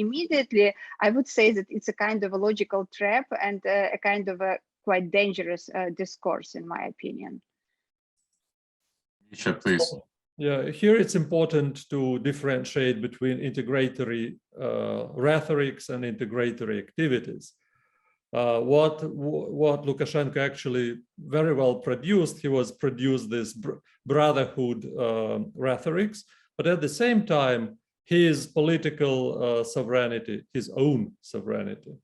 immediately, I would say that it's a kind of a logical trap and a kind of a quite dangerous discourse, in my opinion. Misha, please. Yeah, here it's important to differentiate between integratory rhetorics and integratory activities. What Lukashenko actually very well produced, he was produced this brotherhood rhetorics, but at the same time, his political sovereignty, his own sovereignty,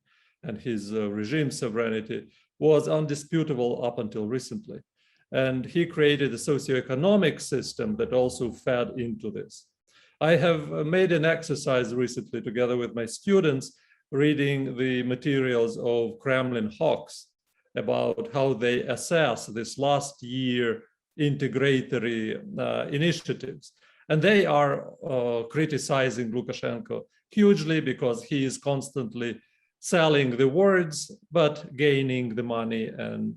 and his regime sovereignty was undisputable up until recently. And he created a socioeconomic system that also fed into this. I have made an exercise recently together with my students, reading the materials of Kremlin hawks about how they assess this last year integratory initiatives. And they are criticizing Lukashenko hugely because he is constantly selling the words, but gaining the money, and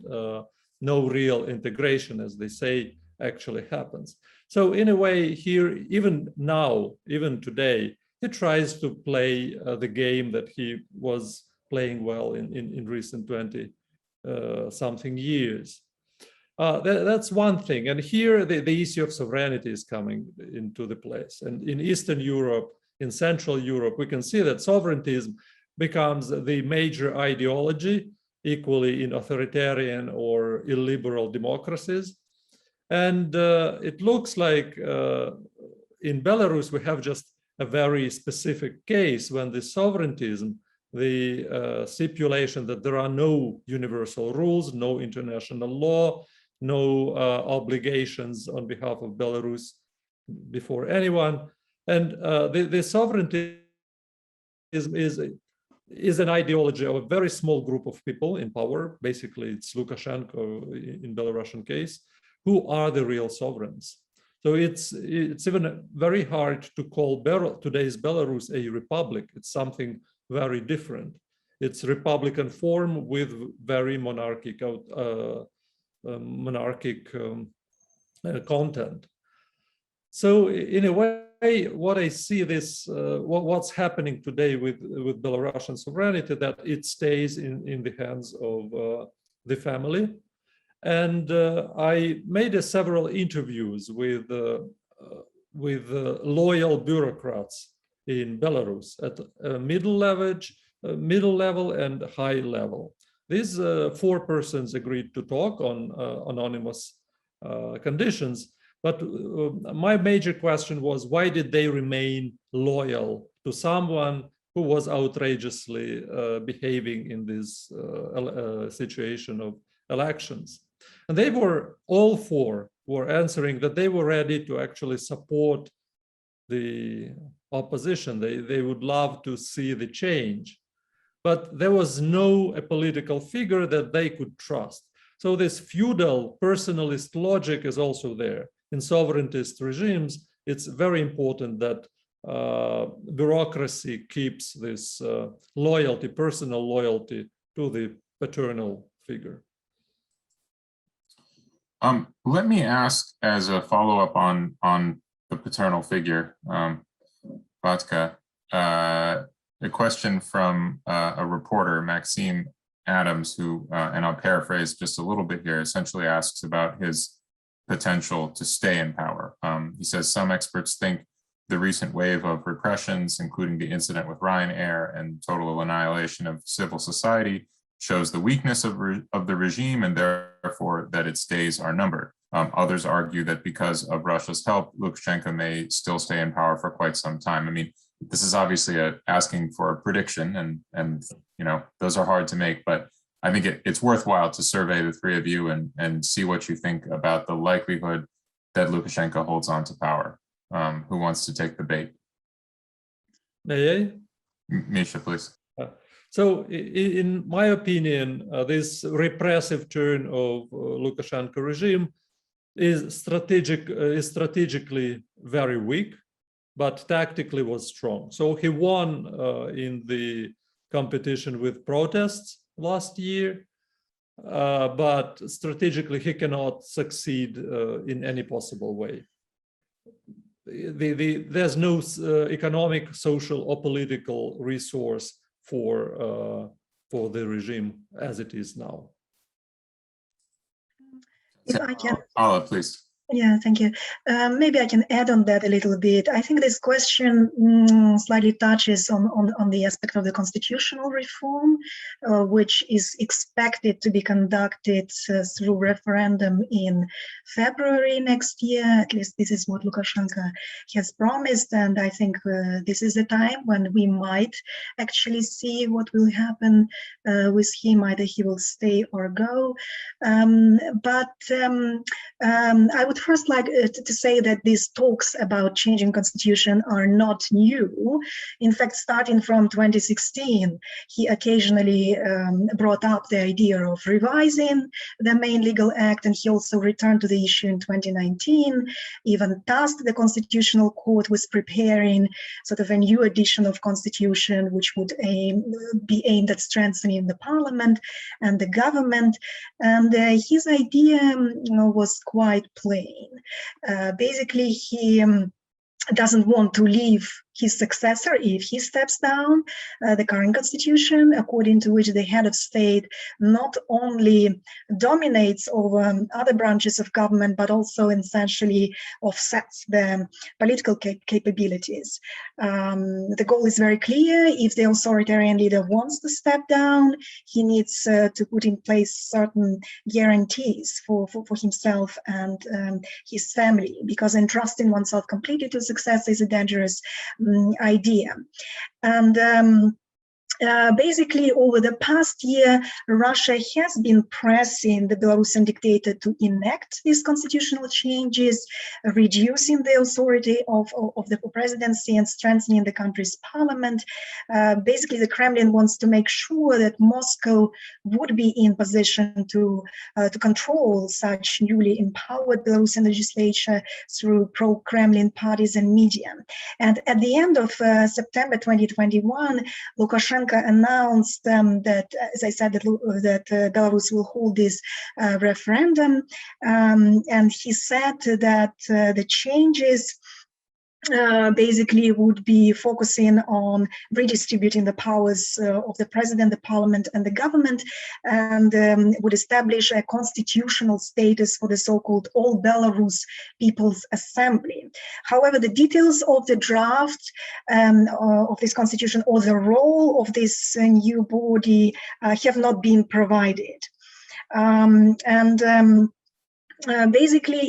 no real integration, as they say, actually happens. So in a way here, even now, even today, he tries to play the game that he was playing well in recent 20-something years. That's one thing. And here the issue of sovereignty is coming into the place. And in Eastern Europe, in Central Europe, we can see that sovereigntism becomes the major ideology equally in authoritarian or illiberal democracies. And it looks like in Belarus, we have just a very specific case when the sovereigntism, the stipulation that there are no universal rules, no international law, no obligations on behalf of Belarus before anyone. And the sovereignty is an ideology of a very small group of people in power. Basically, it's Lukashenko in Belarusian case, who are the real sovereigns. So it's even very hard to call today's Belarus a republic. It's something very different. It's republican form with very monarchic content. So in a way, what I see what's happening today with Belarusian sovereignty, that it stays in the hands of the family. And I made several interviews with loyal bureaucrats in Belarus at middle level and high level. These 4 persons agreed to talk on anonymous conditions. But my major question was, why did they remain loyal to someone who was outrageously behaving in this situation of elections? And they were, all 4 were answering that they were ready to actually support the opposition. They would love to see the change. But there was no political figure that they could trust. So this feudal personalist logic is also there. In sovereigntist regimes, it's very important that bureaucracy keeps this loyalty, personal loyalty to the paternal figure. Let me ask as a follow-up on the paternal figure, Batka, a question from a reporter, Maxime Adams, who, and I'll paraphrase just a little bit here, essentially asks about his potential to stay in power. He says some experts think the recent wave of repressions, including the incident with Ryanair and total annihilation of civil society, shows the weakness of the regime and therefore that its days are numbered. Others argue that because of Russia's help, Lukashenko may still stay in power for quite some time. I mean, this is obviously asking for a prediction, and you know, those are hard to make, but I think it's worthwhile to survey the 3 of you and see what you think about the likelihood that Lukashenko holds on to power. Who wants to take the bait? May I? Misha, please. So in my opinion, this repressive turn of Lukashenko regime is strategically very weak, but tactically was strong. So he won in the competition with protests last year, but strategically he cannot succeed in any possible way. There's no economic, social, or political resource for the regime as it is now. If I can, Paula, please. Yeah, thank you. Maybe I can add on that a little bit. I think this question slightly touches on the aspect of the constitutional reform, which is expected to be conducted through referendum in February next year. At least this is what Lukashenko has promised. And I think this is the time when we might actually see what will happen with him. Either he will stay or go. I would first like to say that these talks about changing constitution are not new. In fact, starting from 2016, he occasionally brought up the idea of revising the main legal act, and he also returned to the issue in 2019, even tasked the Constitutional Court with preparing sort of a new edition of constitution, which would be aimed at strengthening the parliament and the government. And his idea was quite plain. Basically, he doesn't want to leave his successor if he steps down. The current constitution, according to which the head of state not only dominates over other branches of government, but also essentially offsets the political capabilities. The goal is very clear. If the authoritarian leader wants to step down, he needs to put in place certain guarantees for himself and his family, because entrusting oneself completely to success is a dangerous idea. And basically, over the past year, Russia has been pressing the Belarusian dictator to enact these constitutional changes, reducing the authority of the presidency and strengthening the country's parliament. Basically, the Kremlin wants to make sure that Moscow would be in position to control such newly empowered Belarusian legislature through pro-Kremlin parties and media. And at the end of September 2021, Lukashenko announced that, as I said, that Belarus will hold this referendum, and he said that the changes basically would be focusing on redistributing the powers of the president, the parliament, and the government, and would establish a constitutional status for the so-called All Belarus People's Assembly. However, the details of the draft of this constitution or the role of this new body have not been provided. Basically,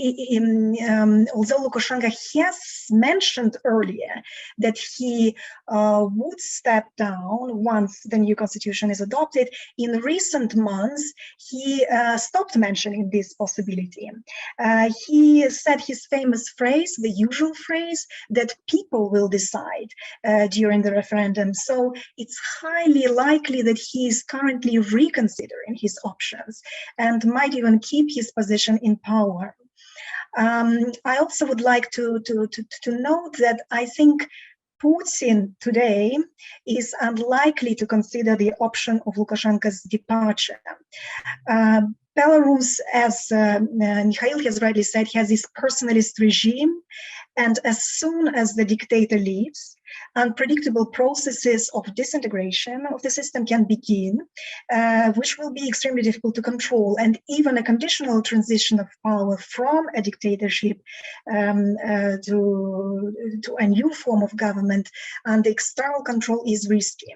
although Lukashenko has mentioned earlier that he would step down once the new constitution is adopted, in recent months he stopped mentioning this possibility. He said his famous phrase, the usual phrase, that people will decide during the referendum. So it's highly likely that he is currently reconsidering his options and might even keep his position in power. I also would like to note that I think Putin today is unlikely to consider the option of Lukashenko's departure. Belarus, as Mikhail has rightly said, has this personalist regime, and as soon as the dictator leaves, unpredictable processes of disintegration of the system can begin, which will be extremely difficult to control. And even a conditional transition of power from a dictatorship to a new form of government under external control is risky,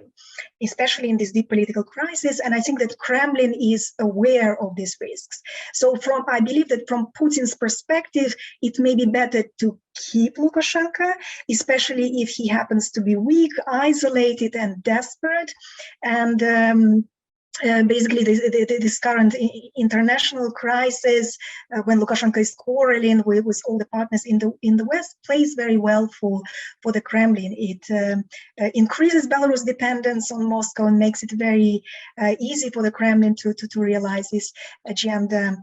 especially in this deep political crisis. And I think that Kremlin is aware of these risks. So I believe that from Putin's perspective, it may be better to keep Lukashenko, especially if he happens to be weak, isolated, and desperate. And basically, this current international crisis, when Lukashenko is quarreling with all the partners in the West, plays very well for the Kremlin. It increases Belarus' dependence on Moscow and makes it very easy for the Kremlin to realize this agenda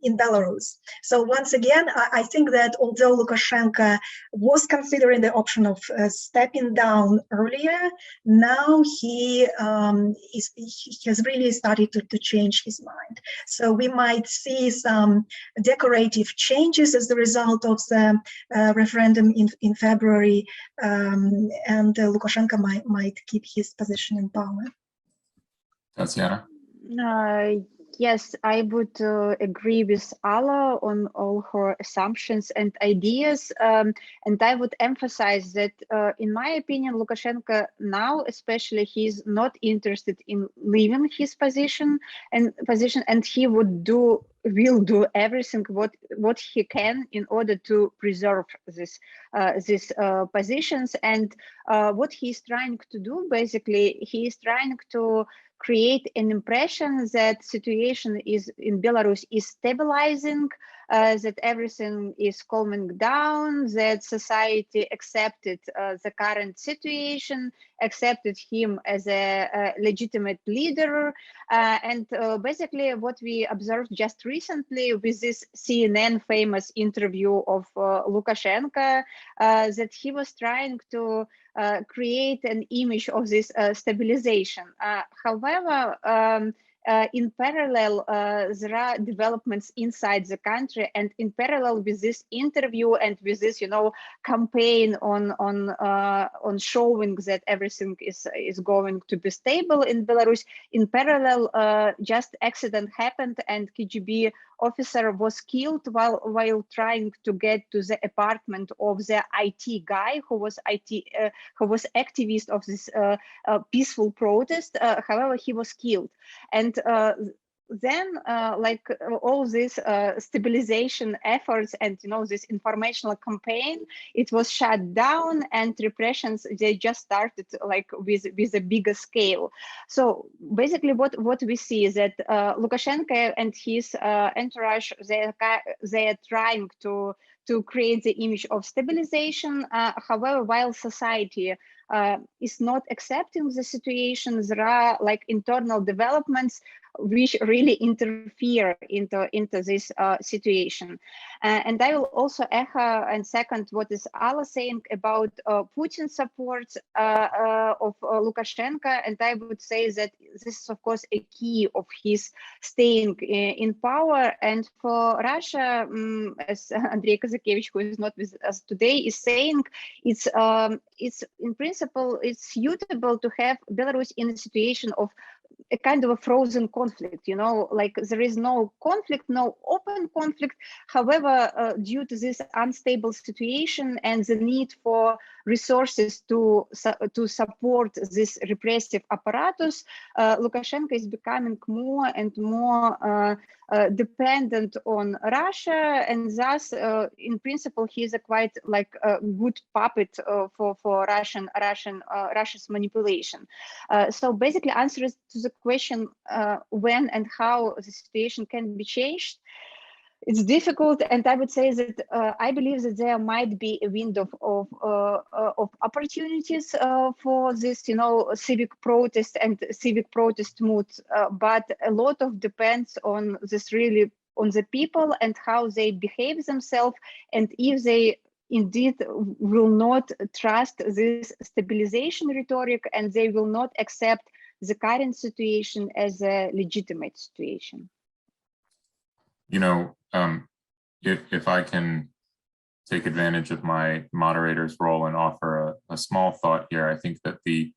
in Belarus. So once again, I think that although Lukashenko was considering the option of stepping down earlier, now he has really started to change his mind. So we might see some decorative changes as the result of the referendum in February, and Lukashenko might keep his position in power. Tatiana? Yes, I would agree with Alla on all her assumptions and ideas. And I would emphasize that, in my opinion, Lukashenko now, especially, he's not interested in leaving his position, and he will do everything what he can in order to preserve these positions. And what he's trying to do, basically, he is trying to create an impression that situation in Belarus is stabilizing, that everything is calming down, that society accepted the current situation, accepted him as a legitimate leader. And basically what we observed just recently with this CNN famous interview of Lukashenko, that he was trying to create an image of this stabilization. However, in parallel, there are developments inside the country, and in parallel with this interview and with this, campaign on showing that everything is going to be stable in Belarus. In parallel, just accident happened, and KGB officer was killed while trying to get to the apartment of the IT guy who was activist of this peaceful protest. However, he was killed, and then all these stabilization efforts and this informational campaign, it was shut down, and repressions, they just started with a bigger scale. So basically what we see is that Lukashenko and his entourage, they are trying to create the image of stabilization. However, while society is not accepting the situation, there are internal developments which really interfere into this situation. And I will also echo and second what is Ala saying about Putin's support of Lukashenko. And I would say that this is, of course, a key of his staying in power. And for Russia, as Andrei Kazakevich, who is not with us today, is saying, it's in principle, it's suitable to have Belarus in a situation of a kind of a frozen conflict, there is no conflict, no open conflict. However, due to this unstable situation and the need for resources to support this repressive apparatus, Lukashenko is becoming more and more dependent on Russia, and thus, in principle, he is a quite a good puppet for Russia's manipulation. So basically, answers to the question when and how the situation can be changed, it's difficult, and I would say that I believe that there might be a window of opportunities for this, civic protest and civic protest mood. But a lot of depends on this, really, on the people and how they behave themselves, and if they indeed will not trust this stabilization rhetoric, and they will not accept the current situation as a legitimate situation. If I can take advantage of my moderator's role and offer a small thought here, I think that the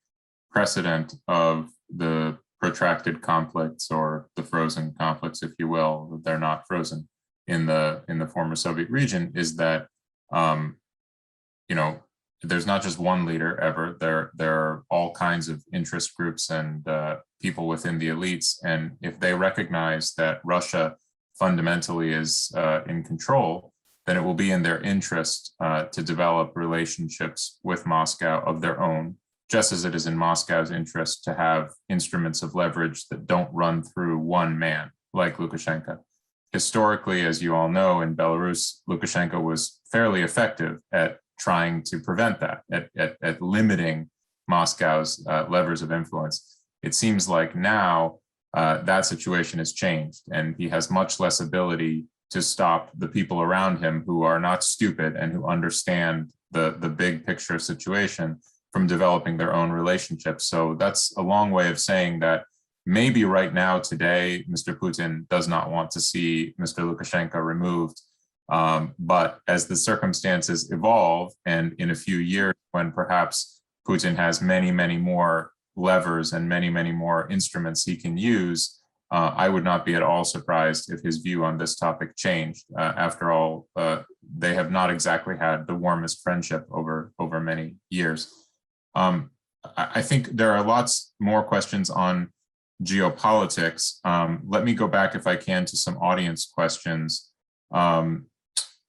precedent of the protracted conflicts, or the frozen conflicts, if you will, they're not frozen in the former Soviet region, is that there's not just one leader ever. There are all kinds of interest groups and people within the elites, and if they recognize that Russia fundamentally is in control, then it will be in their interest to develop relationships with Moscow of their own, just as it is in Moscow's interest to have instruments of leverage that don't run through one man like Lukashenko. Historically, as you all know, in Belarus, Lukashenko was fairly effective at trying to prevent that, at limiting Moscow's levers of influence. It seems like now that situation has changed, and he has much less ability to stop the people around him who are not stupid and who understand the big picture situation from developing their own relationships. So that's a long way of saying that maybe right now, today, Mr. Putin does not want to see Mr. Lukashenko removed. But as the circumstances evolve, and in a few years, when perhaps Putin has many, many more levers and many, many more instruments he can use, I would not be at all surprised if his view on this topic changed. After all, they have not exactly had the warmest friendship over many years. I think there are lots more questions on geopolitics. Let me go back, if I can, to some audience questions. Here's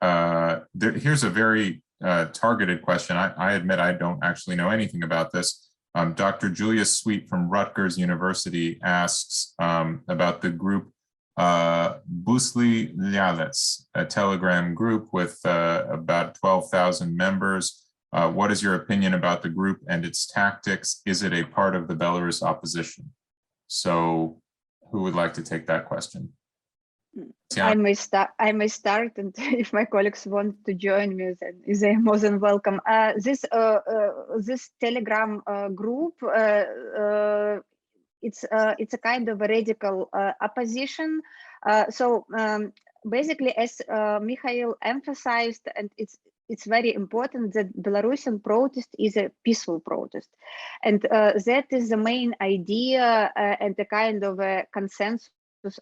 a very targeted question. I admit I don't actually know anything about this. Dr. Julia Sweet from Rutgers University asks about the group Busli Lyalets, a Telegram group with about 12,000 members. What is your opinion about the group and its tactics? Is it a part of the Belarus opposition? So who would like to take that question? I may start, and if my colleagues want to join me, then they are more than welcome. This Telegram group it's a kind of a radical opposition. Basically, as Mikhail emphasized, and it's very important that Belarusian protest is a peaceful protest, and that is the main idea and the kind of a consensus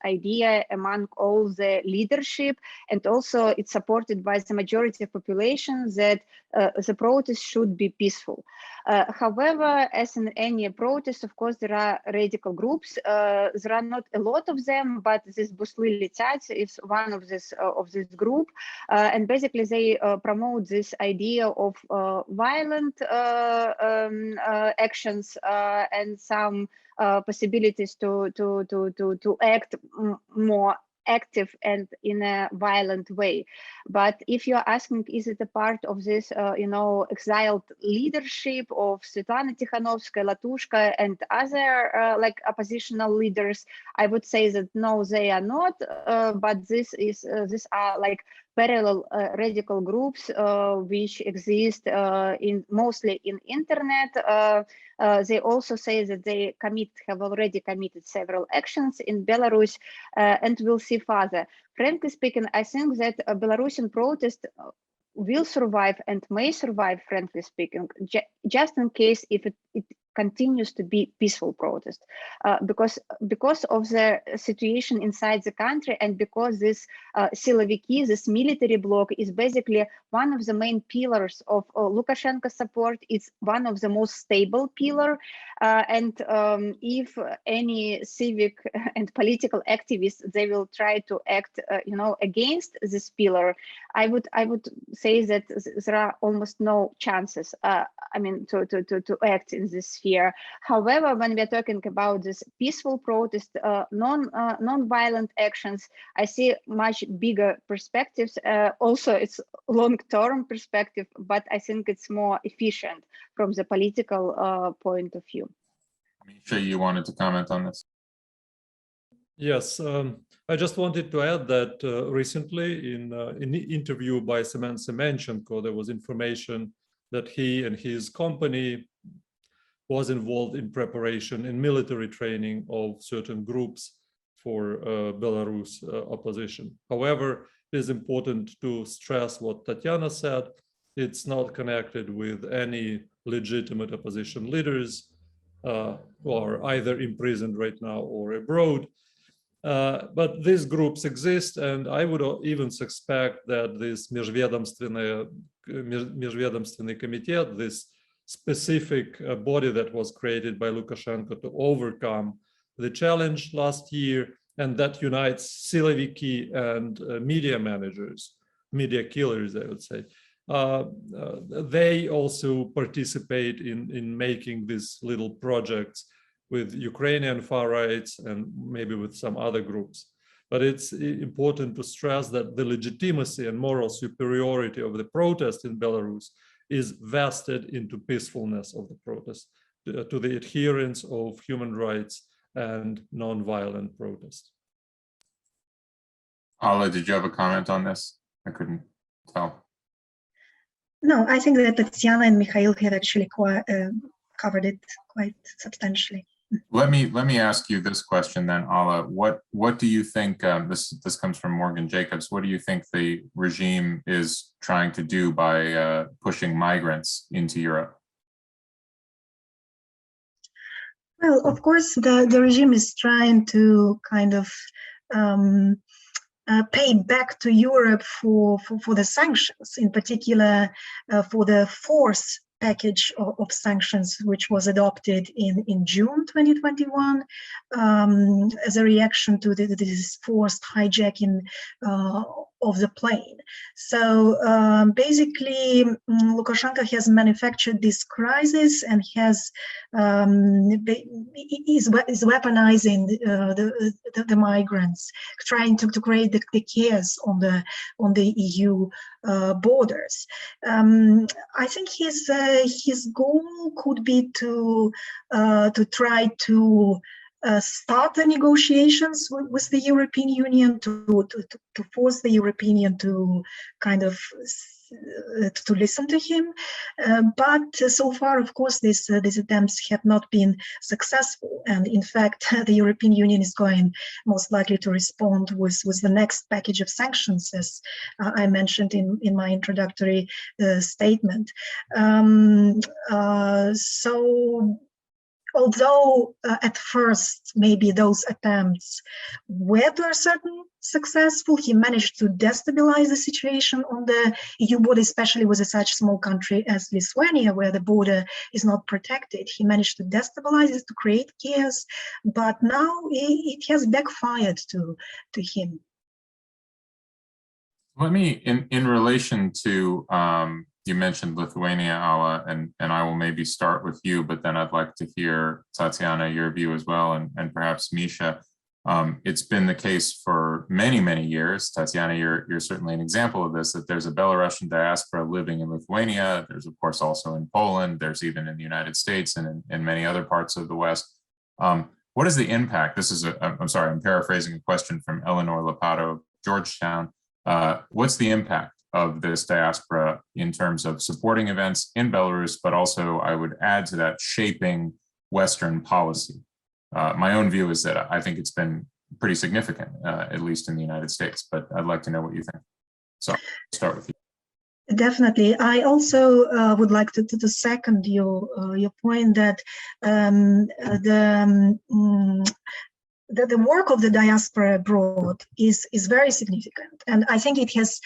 idea among all the leadership, and also it's supported by the majority of population that the protest should be peaceful. However, as in any protest, of course, there are radical groups. There are not a lot of them, but this Busli Litat is one of this group, and basically they promote this idea of violent actions and some possibilities to act more active and in a violent way. But if you're asking, is it a part of this, exiled leadership of Svetlana Tikhanovskaya, Latushka, and other like oppositional leaders, I would say that no, they are not. But these are like parallel radical groups which exist mostly in internet. They also say that they have already committed several actions in Belarus, and we'll see further. Frankly speaking, I think that a Belarusian protest will survive and may survive, frankly speaking, just in case if it continues to be peaceful protest, because of the situation inside the country, and because this Siloviki, this military bloc, is basically one of the main pillars of Lukashenko support. It's one of the most stable pillar, and if any civic and political activists, they will try to act, against this pillar, I would say that there are almost no chances. To act in this sphere. However, when we are talking about this peaceful protest, non-violent actions, I see much bigger perspectives. Also, it's long-term perspective, but I think it's more efficient from the political point of view. Misha, you wanted to comment on this? Yes, I just wanted to add that recently in an interview by Semen Semenchenko, there was information that he and his company was involved in preparation and military training of certain groups for Belarus opposition. However, it is important to stress what Tatiana said. It's not connected with any legitimate opposition leaders who are either imprisoned right now or abroad. But these groups exist, and I would even suspect that this Межведомственный комитет, this specific body that was created by Lukashenko to overcome the challenge last year, and that unites Siloviki and media managers, media killers, I would say. They also participate in making these little projects with Ukrainian far rights and maybe with some other groups. But it's important to stress that the legitimacy and moral superiority of the protest in Belarus is vested into peacefulness of the protest, to the adherence of human rights and non-violent protest. Ala, did you have a comment on this? I couldn't tell. No, I think that Tatiana and Mikhail have actually covered it quite substantially. Let me ask you this question then, Ala. What do you think, this comes from Morgan Jacobs, what do you think the regime is trying to do by pushing migrants into Europe? Well, of course, the regime is trying to kind of pay back to Europe for the sanctions, in particular for the fourth package of sanctions, which was adopted in June 2021 as a reaction to this forced hijacking of the plane. So basically, Lukashenko has manufactured this crisis and is weaponizing the migrants, trying to create the chaos on the EU borders. I think his goal could be to try to start the negotiations with the European Union, to force the European Union to kind of to listen to him. But so far, of course, these attempts have not been successful. And in fact, the European Union is going most likely to respond with the next package of sanctions, as I mentioned in my introductory statement. So although at first maybe those attempts were to a certain successful, he managed to destabilize the situation on the EU border, especially with such small country as Lithuania, where the border is not protected. He managed to destabilize it, to create chaos, but now it has backfired to him. Let me, in relation to, you mentioned Lithuania, Ala, and I will maybe start with you, but then I'd like to hear, Tatiana, your view as well, and perhaps Misha. It's been the case for many, many years. Tatiana, you're certainly an example of this, that there's a Belarusian diaspora living in Lithuania. There's, of course, also in Poland. There's even in the United States and in many other parts of the West. What is the impact? This is I'm sorry, I'm paraphrasing a question from Eleanor Lopato of Georgetown. What's the impact of this diaspora in terms of supporting events in Belarus, but also, I would add to that, shaping Western policy? My own view is that I think it's been pretty significant, at least in the United States, but I'd like to know what you think. So I'll start with you. Definitely. I also would like to second your point that the work of the diaspora abroad is very significant, and I think it has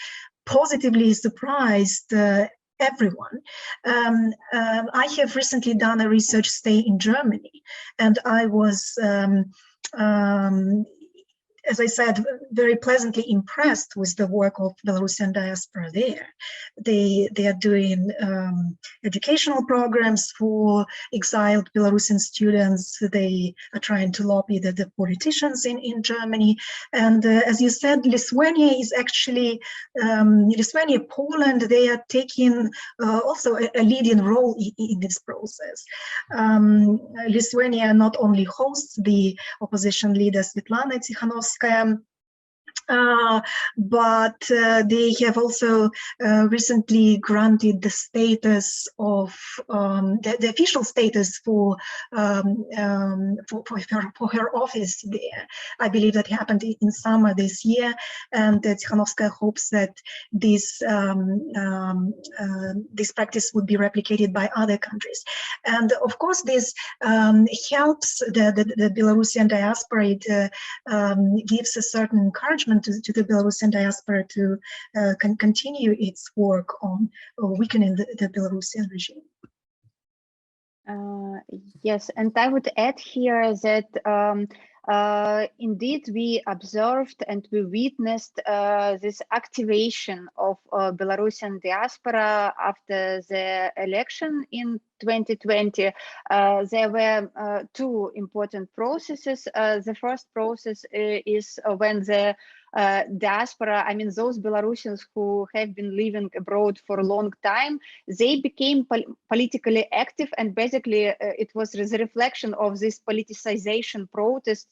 positively surprised everyone. I have recently done a research stay in Germany, and I was, as I said, very pleasantly impressed with the work of Belarusian diaspora there. They are doing educational programs for exiled Belarusian students. They are trying to lobby the politicians in Germany. And as you said, Lithuania is actually, Lithuania, Poland, they are taking also a leading role in this process. Lithuania not only hosts the opposition leader Svetlana Tikhanovskaya, but they have also recently granted the status of the official status for her office there. I believe that happened in summer this year, and Tikhanovskaya hopes that this practice would be replicated by other countries. And of course, this helps the Belarusian diaspora. It gives a certain encouragement to the Belarusian diaspora to continue its work on weakening the Belarusian regime. Yes, and I would add here that indeed we observed and we witnessed this activation of Belarusian diaspora after the election in 2020. There were two important processes. The first process is when the diaspora, I mean those Belarusians who have been living abroad for a long time, they became politically active, and basically it was the reflection of this politicization processes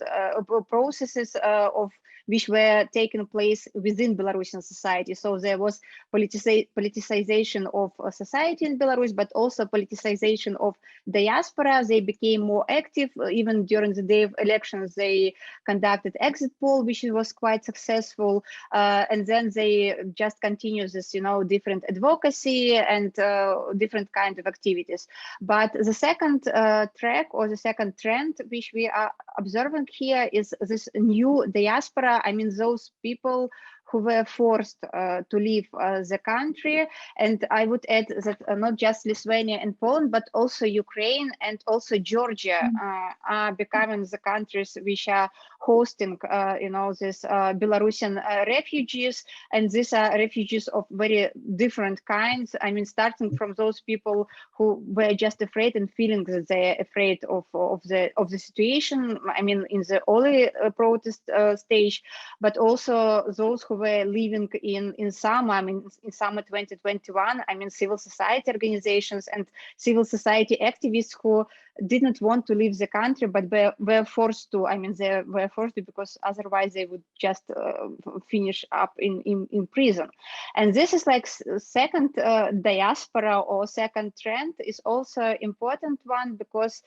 of which were taking place within Belarusian society. So there was politicization of society in Belarus, but also politicization of diaspora. They became more active. Even during the day of elections, they conducted exit poll, which was quite successful. And then they just continue this, different advocacy and different kind of activities. But the second track or the second trend, which we are observing here, is this new diaspora. I mean, those people who were forced to leave the country. And I would add that not just Lithuania and Poland, but also Ukraine and also Georgia are becoming the countries which are hosting, this Belarusian refugees. And these are refugees of very different kinds. I mean, starting from those people who were just afraid and feeling that they're afraid of the situation. I mean, in the early protest stage, but also those who were living in summer, I mean, in summer 2021, I mean, civil society organizations and civil society activists who didn't want to leave the country, but were forced to. I mean, they were forced to because otherwise they would just finish up in prison. And this is like second diaspora or second trend is also important one, because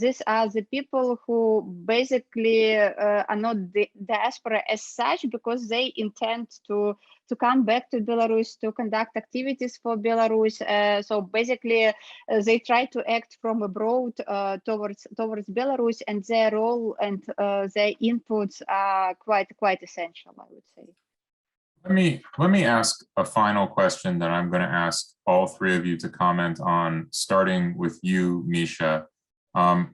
these are the people who basically are not the diaspora as such, because they intend to come back to Belarus to conduct activities for Belarus. So basically, they try to act from abroad towards Belarus, and their role and their inputs are quite essential, I would say. Let me ask a final question that I'm going to ask all three of you to comment on, starting with you, Misha.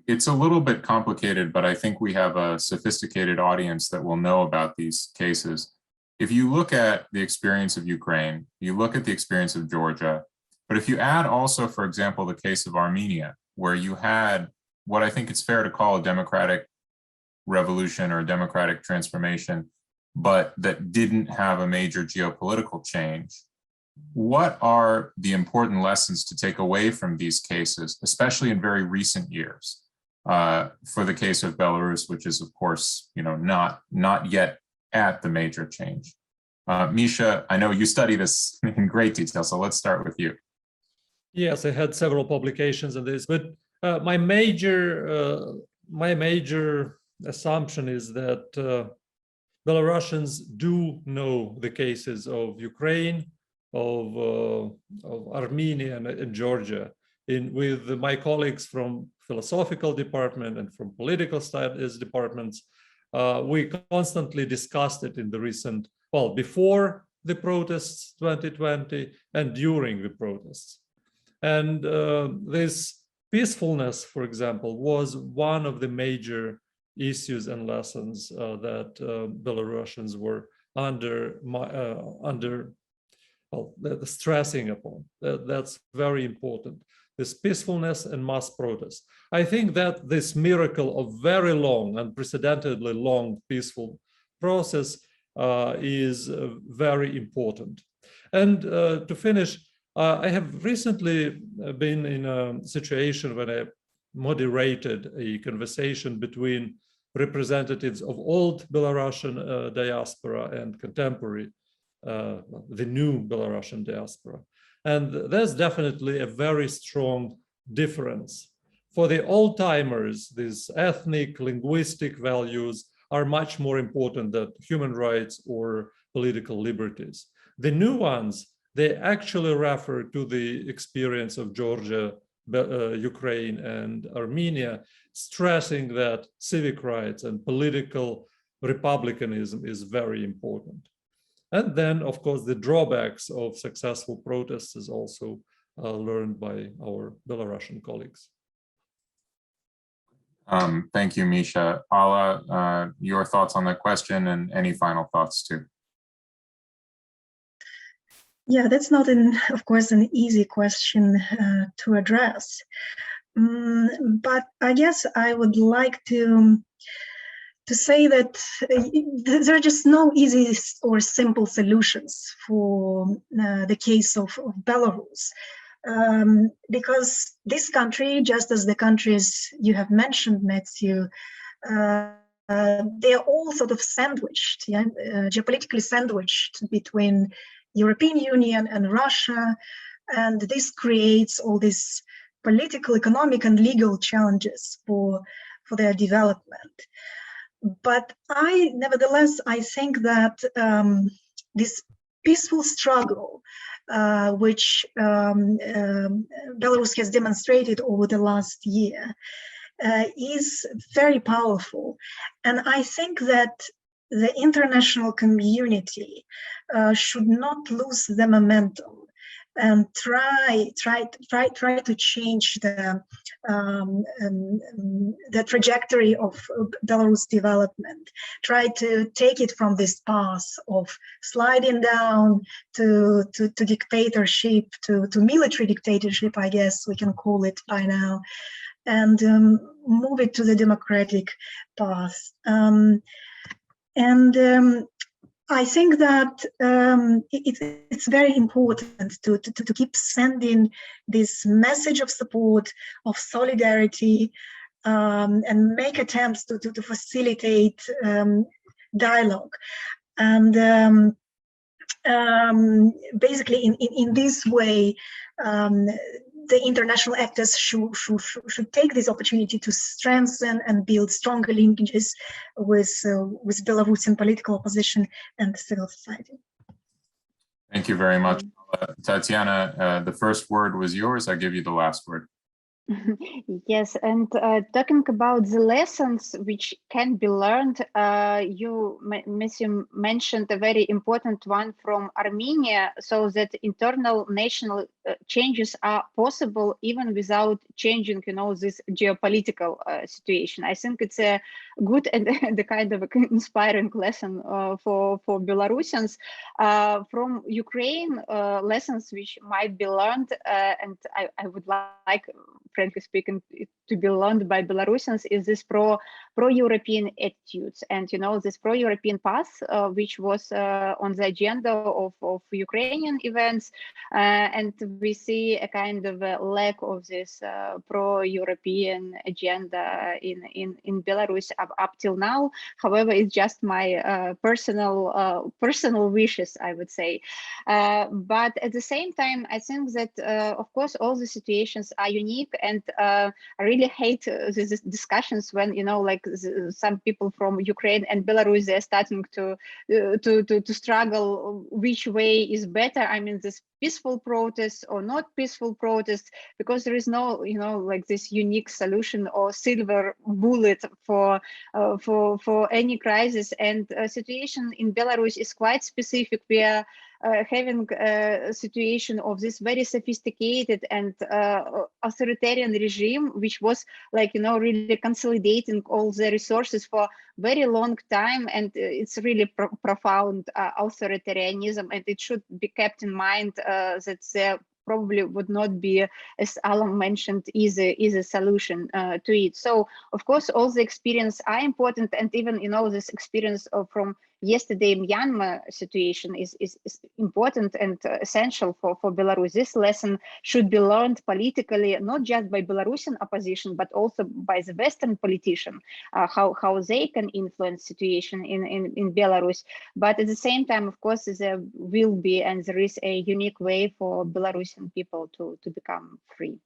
It's a little bit complicated, but I think we have a sophisticated audience that will know about these cases. If you look at the experience of Ukraine, you look at the experience of Georgia, but if you add also, for example, the case of Armenia, where you had what I think it's fair to call a democratic revolution or democratic transformation, but that didn't have a major geopolitical change, what are the important lessons to take away from these cases, especially in very recent years? For the case of Belarus, which is, of course, not yet at the major change. Misha, I know you study this in great detail, so let's start with you. Yes, I had several publications on this, but my major assumption is that Belarusians do know the cases of Ukraine, of Armenia and Georgia. With my colleagues from philosophical department and from political studies departments, we constantly discussed it in the recent, well, before the protests 2020 and during the protests. And this peacefulness, for example, was one of the major issues and lessons that Belarusians were stressing upon. That's very important. This peacefulness and mass protest. I think that this miracle of very long, unprecedentedly long peaceful process is very important. And to finish, I have recently been in a situation when I moderated a conversation between representatives of old Belarusian diaspora and contemporary, the new Belarusian diaspora. And there's definitely a very strong difference. For the old-timers, these ethnic, linguistic values are much more important than human rights or political liberties. The new ones, they actually refer to the experience of Georgia, Ukraine, and Armenia, stressing that civic rights and political republicanism is very important. And then, of course, the drawbacks of successful protests is also learned by our Belarusian colleagues. Thank you, Misha. Ala, your thoughts on that question and any final thoughts too? Yeah, that's not, of course, an easy question to address. But I guess I would like to say that there are just no easy or simple solutions for the case of Belarus. Because this country, just as the countries you have mentioned, Matthew, they are all sort of sandwiched, geopolitically sandwiched between European Union and Russia, and this creates all these political, economic, and legal challenges for their development. But nevertheless, I think that this peaceful struggle, which Belarus has demonstrated over the last year, is very powerful. And I think that the international community should not lose the momentum and try to change the trajectory of Belarus development. Try to take it from this path of sliding down to dictatorship, to military dictatorship, I guess we can call it by now, and move it to the democratic path. I think that it's very important to keep sending this message of support, of solidarity, and make attempts to facilitate dialogue. And basically, in this way, the international actors should take this opportunity to strengthen and build stronger linkages with Belarusian political opposition and civil society. Thank you very much. Tatiana, the first word was yours. I give you the last word. Yes, and talking about the lessons which can be learned, you mentioned a very important one from Armenia, so that internal national changes are possible even without changing, this geopolitical situation. I think it's a good and the kind of inspiring lesson for Belarusians. From Ukraine, lessons which might be learned, and I would like, frankly speaking, to be learned by Belarusians, is this pro-European attitudes, and this pro-European path, which was on the agenda of Ukrainian events, and we see a kind of a lack of this pro-European agenda in Belarus up till now. However, it's just my personal wishes, I would say. But at the same time, I think that of course all the situations are unique, and I really hate these discussions when some people from Ukraine and Belarus, they're starting to struggle which way is better. I mean, this peaceful protest or not peaceful protest, because there is no this unique solution or silver bullet for any crisis. And situation in Belarus is quite specific. We are having a situation of this very sophisticated and authoritarian regime, which was really consolidating all the resources for very long time, and it's really profound authoritarianism, and it should be kept in mind that there probably would not be, as Alan mentioned, easy solution to it. So of course all the experience are important, and even this experience from yesterday Myanmar situation is important and essential for Belarus. This lesson should be learned politically, not just by Belarusian opposition, but also by the Western politicians, how they can influence situation in Belarus. But at the same time, of course, there will be, and there is a unique way for Belarusian people to become free.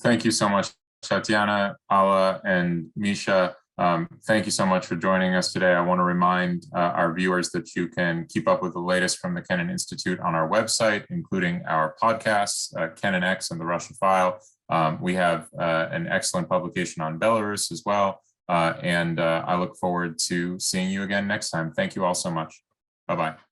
Thank you so much, Tatiana, Alla, and Misha. Thank you so much for joining us today. I want to remind our viewers that you can keep up with the latest from the Kennan Institute on our website, including our podcasts, Kennan X and the Russia File. We have an excellent publication on Belarus as well. And I look forward to seeing you again next time. Thank you all so much. Bye-bye.